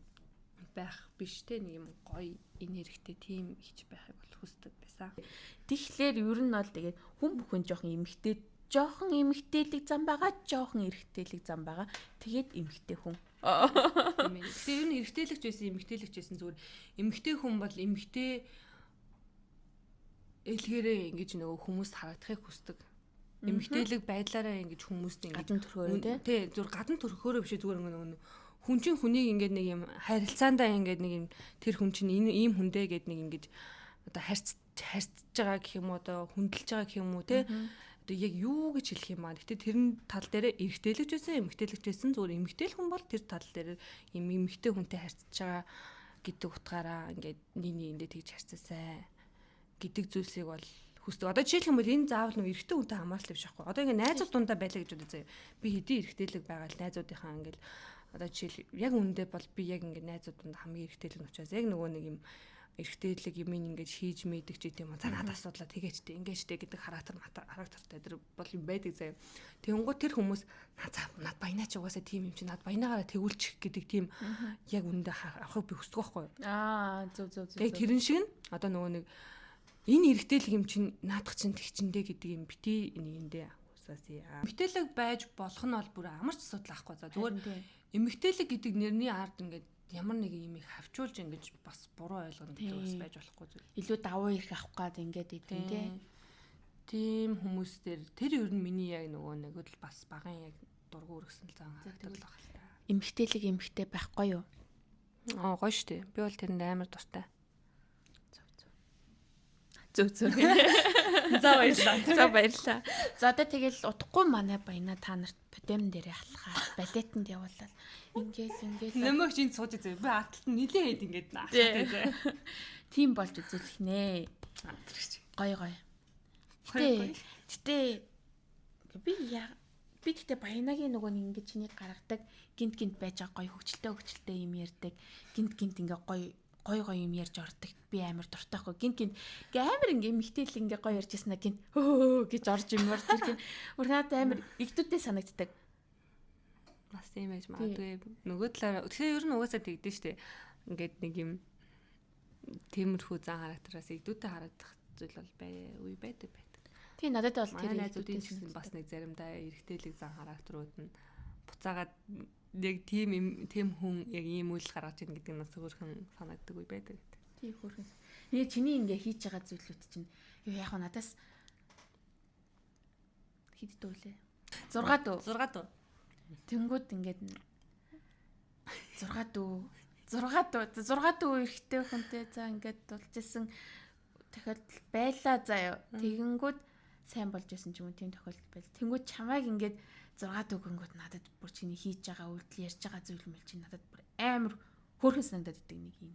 байх биш те нэг юм гоё энергитэй тийм ихч байхыг бол хүсдэг байсан. Тэгэхээр ер нь бол тэгээд хүн бүхэн жоохон эмгтээлэг зам байгаа, жоохон эрэгтэйлэг зам байгаа. Тэгээд эмгтэй хүн. Тэгээ ер нь эрэгтэйлэгч байсан, эмгтэйлэгч байсан зүгээр эмгтэй хүн бол эмгтэй элгээрээ ингэж нөгөө хүмүүст харагдахыг хүсдэг. Эмгтэйлэг байдлаараа ингэж хүмүүст ингэж гадна төрхөөрөө тий зүгээр гадна төрхөөрөө биш зүгээр нөгөө хүн чинь хүнийг ингээд нэг юм харилцаандаа ингээд нэг юм тэр хүн чинь ийм хүндээ гэд нэг ингэж одоо харьцаж байгаа гэх юм уу одоо хүндэлж байгаа гэх юм уу те яг юу гэж хэлэх юм аа. Гэтэ тэрний тал дээр эрэгтэйлэгч байсан, эмэгтэйлэгч байсан зүгээр эмэгтэйл хүн бол тэр тал дээр юм эмэгтэй хүнтэй харьцаж байгаа гэдэг утгаараа ингээд нэг тэгж харьцаасай гэдэг зүйлсийг бол хүсдэг. Одоо жишээлх юм бол энэ заавал нэг эрэгтэй хүнтэй хамаарч биш байхгүй. Одоо ингээд найзууд дундаа байлаа гэж бодож заяа. Би хэдий эрэгтэйлэг байгаа л найзуудынхаа ингээд одоо жишээл яг үүндээ бол би яг ингээд найзууд дундаа хамгийн эрэгтэйлэг нь учраас яг нөгөө нэг юм эрэгтэйлэг юм ингээд хийж мэддэг ч гэдэм юм. За надад асуудлаа тэгээчтэй ингээчтэй гэдэг характертай тэр бол юм байдаг заяа. Тэгэнгუთ тэр хүмүүс над баянаач угаасаа тийм юм чи над баянаагаараа тэгүүлчих гэдэг тийм яг үүндээ авахыг би хүсдэг байхгүй юу? Зөв. Яг тэрэн шиг нь одоо нөгөө нэг энэ эрэгтэйлэг юм чинь наадах чинь тэгчэндээ гэдэг юм бити нэгэндээ усаасъя. Эмэгтэйлэг байж болох нь бол бүр амарч асуудал ахгүй. За зүгээр эмэгтэйлэг гэдэг нэрний ард ингээд ямар нэг юм их хавчуулж ингэж бас буруу ойлгоно гэдэг бас байж болохгүй зүйл. Илүү давуу ирэх авах гад ингээд идэв тий. Тийм хүмүүс тэр ер нь миний яг нөгөө нэг л бас багын яг дургу өргөсөн л зан харагдал баг л та. Эмэгтэй байхгүй юу? Гоё штэ. Би бол тэрэнд амар дуртай. Зөв. За баярлалаа. За одоо тэгэл удахгүй манай баяна та нарт подем дээрээ халахаар балетанд явуулаад ингээл нэмэгч энд сууж байгаа. Би арталт нь нилээ хэд ингээд нааштай зэ. Тийм болж үзүүлэх нэ. Гоё. Гэтэ би тэгтээ баянагийн нөгөө нэг ингээд чиний гаргадаг гинт байж байгаа гоё хөвчлөлтэй юм ярьдаг. Гинт ингээ гоё гоё юм ярьж ордог. Би амар дуртайхгүй. Гинт амар эмэгтэйл ингээ гоё ярьж яснаа гинт хөө гэж орж юм орж ирэх. Урнаад амар игдүүтэй санагддаг. Бас тийм байж магадгүй. Нөгөө талаараа тэгэхээр ер нь угаасаа тэгдэж штэ. Ингээд нэг юм тиймэрхүү зан характераас игдүүтэй харагдах зүйл бол үе байдаг. Тийм надад бол тэр найзуудын гэсэн бас нэг заримдаа эрэгтэйлэг зан характерууд нь буцаагаад яг тийм хүн яг ийм үйл гаргаж ийн гэдэг нь бас өөрхөн санагддаг үе байдаг. Тийм хөөрхөн. Тэгээ чиний ингээ хийж байгаа зүйлүүд чинь яг хаа надаас хэд дүүлээ? 6 дүү. Тэнгүүд ингээд 6 дүү эрэхтэй хүнтэй за ингээд болж исэн тохиолдол байлаа заяа. Тэгэнгүүт сайн болж исэн ч юм уу тийм тохиолдол байл. Тэнгүүд чамайг ингээд 6 дүүгэнгүүт надад бүр чиний хийж байгаа үйлдэл ярьж байгаа зүйл мэл чинь надад бүр амар хөөрхөн санагдаад идэг нэг юм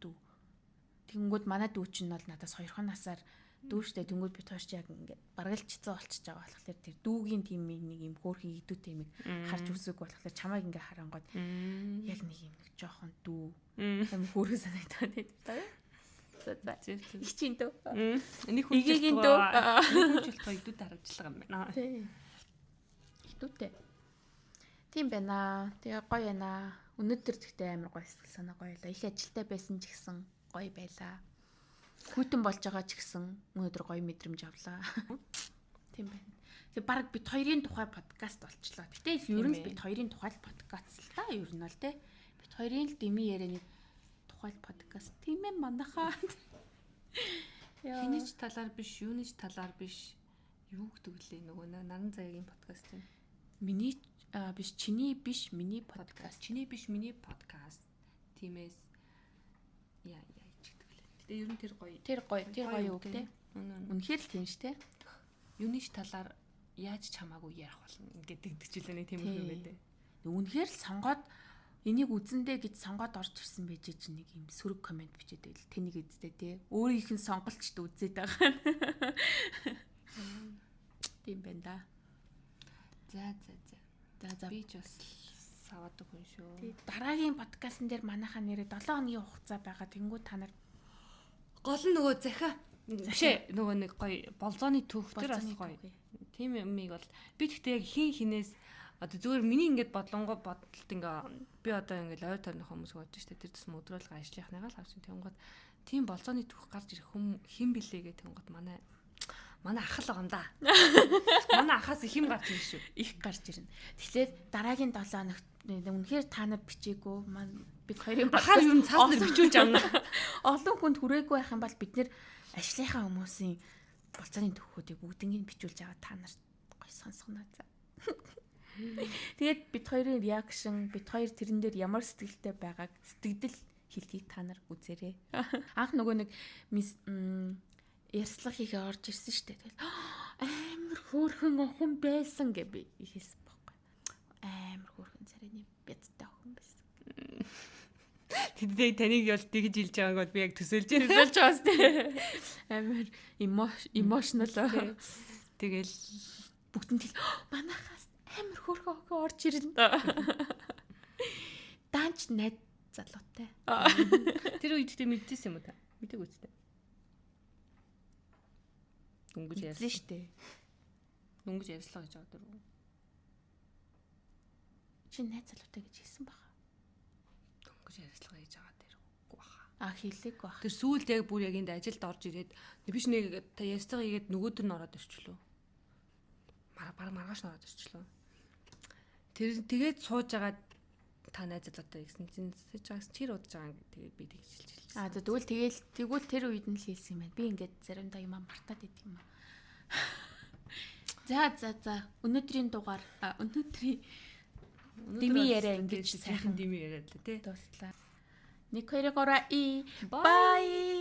дүү. Тэнгүүд манай дүү чинь бол надаас 2 насаар дүүштэй тэнгүүд би тоош яг ингээд бараг л чицээ болчихж байгаа болохоор тэр дүүгийн тийм нэг юм хөөрхөн идүүтэй юм харж үсэг болохоор чамайг ингээ харангууд яг нэг юм нэг жоохон дүү юм хөөрхөн санагдаад байдаг. За чинь дүү. Нэг хүнжил тоо идүүтэй харагдчихлаа юм байна. Идүүтэй. Тийм байна. Тэгээ гоё байна. Өнөөдөр тэгтээ амар гоё сэтгэл санаа гоё байлаа. Их ажилтай байсан ч гэсэн гоё байлаа. Хүйтэн болж байгаа ч гэсэн өнөөдөр гоё мэдрэмж авлаа. Тийм байна. Тэгээ баг бид хоёрын тухай подкаст болчлоо. Гэтэ ер нь бид хоёрын тухай подкаст л та ер нь л те. Бид хоёрын л дими ярианы тухай подкаст. Тийм ээ манайхаа. Хинийч талаар биш, юунийч талаар биш. Юу гэдэг лээ нөгөө наран заяагийн подкаст юм. Миний биш чиний биш миний подкаст. Чиний биш миний подкаст. Тиймээс яа Тэгээ ер нь тэр гоё юу те. Үнэхээр л тийм ш те. Юунийч талаар яаж чамаагүй ярих болно гэдэг дэгчлээ нэг тийм юм байдаг. Үнэхээр л сонгоод энийг үзэндээ гэж сонгоод орж ирсэн байж чинь нэг юм сөрөг комент бичээд байл. Тэнийг үзтээ те. Өөрийнх нь сонголтчд үзээд байгаа. Тийм байна да. За би ч бас саваадаг хүн шүү. Дараагийн подкастн дээр манайхаа нэрээ 7 хоногийн хугацаа байгаа. Тэнгүү та нар гол нь нөгөө захаа бишээ нөгөө нэг гоё болзооны түүх тэр бас гоё. Тийм юмыг бол би тэгтээ яг хинээс одоо зүгээр миний ингээд бодлолт ингээ би одоо ингээд ойр тойрны хүмүүс болж штэ тэр тусам өдрөөлгөө ажиллахныгаа л авчин тэнгууд тийм болзооны түүх гарч ирэх хэн блээ гэх тэнгууд манай ах л байгаа юм да. Манай ахаас их юм гарч ирнэ шүү. Их гарч ирнэ. Тэгэхээр дараагийн 7 хоногт үнэхээр та нар бичээгүй маань бид хоёрын ахаар юм цаас нар бичүүлж авна. Олон хүнд хүрээгүй байх юм бол бид нэр ажлынхаа хүмүүсийн болцооны төвхүүдийг бүгднийг бичүүлж аваад та нарт гоё сонсгоно за. Тэгээд бид хоёрын реакшн бид хоёр тэрэн дээр ямар сэтгэлтэй байгааг сэтгэл хэлхийг та нар үзээрэй. Анх нөгөө нэг ярьслах хийхээ орж ирсэн штэ. Тэгэл амар хөөрхөн охин байсан гэ би хэлсэн байхгүй. Амар хөөрхөн царайны бядтай охин байсан. Тэдний таныг бол тэгж хэлж байгааг бол би яг төсөөлж байгаас тий. Амар emotional. Тэгэл бүгдэнд хэл манайхаас амар хөөрхөн охин орж ирнэ. Данч найз залуутай. Тэр үед тэ мэдчихсэн юм уу та? Мэдээг үстэй. Дүнгэж ярьсан шүү дээ. Дүнгэж ярьслаа гэж байгаа дөрөв. Чи найз залуутай гэж хэлсэн баха. Дүнгэж ярьслаа гэж байгаа дөрөв баха. Хэлээг баха. Тэр сүүлд яг бүр яг энд ажилд орж ирээд биш нэг та ярьцгаа хийгээд нөгөөдөр нь ороод ирчлөө. Маргааш нь ороод ирчлөө. Тэр тэгээд сууж агаад та найз залуутай гэсэн чинь чир удаж байгаа юм тэгээд би тэгж хэлчихлээ. Тэгвэл тэр үед нь л хэлсэн юм байна. Би ингээд заримдаа юм мартаад идэв юм аа. За өнөөдрийн дугаар өнөөдрийн дими яриа ингэж сайхан дими яриад л тий. Дуслаа. 1 2 3 бай.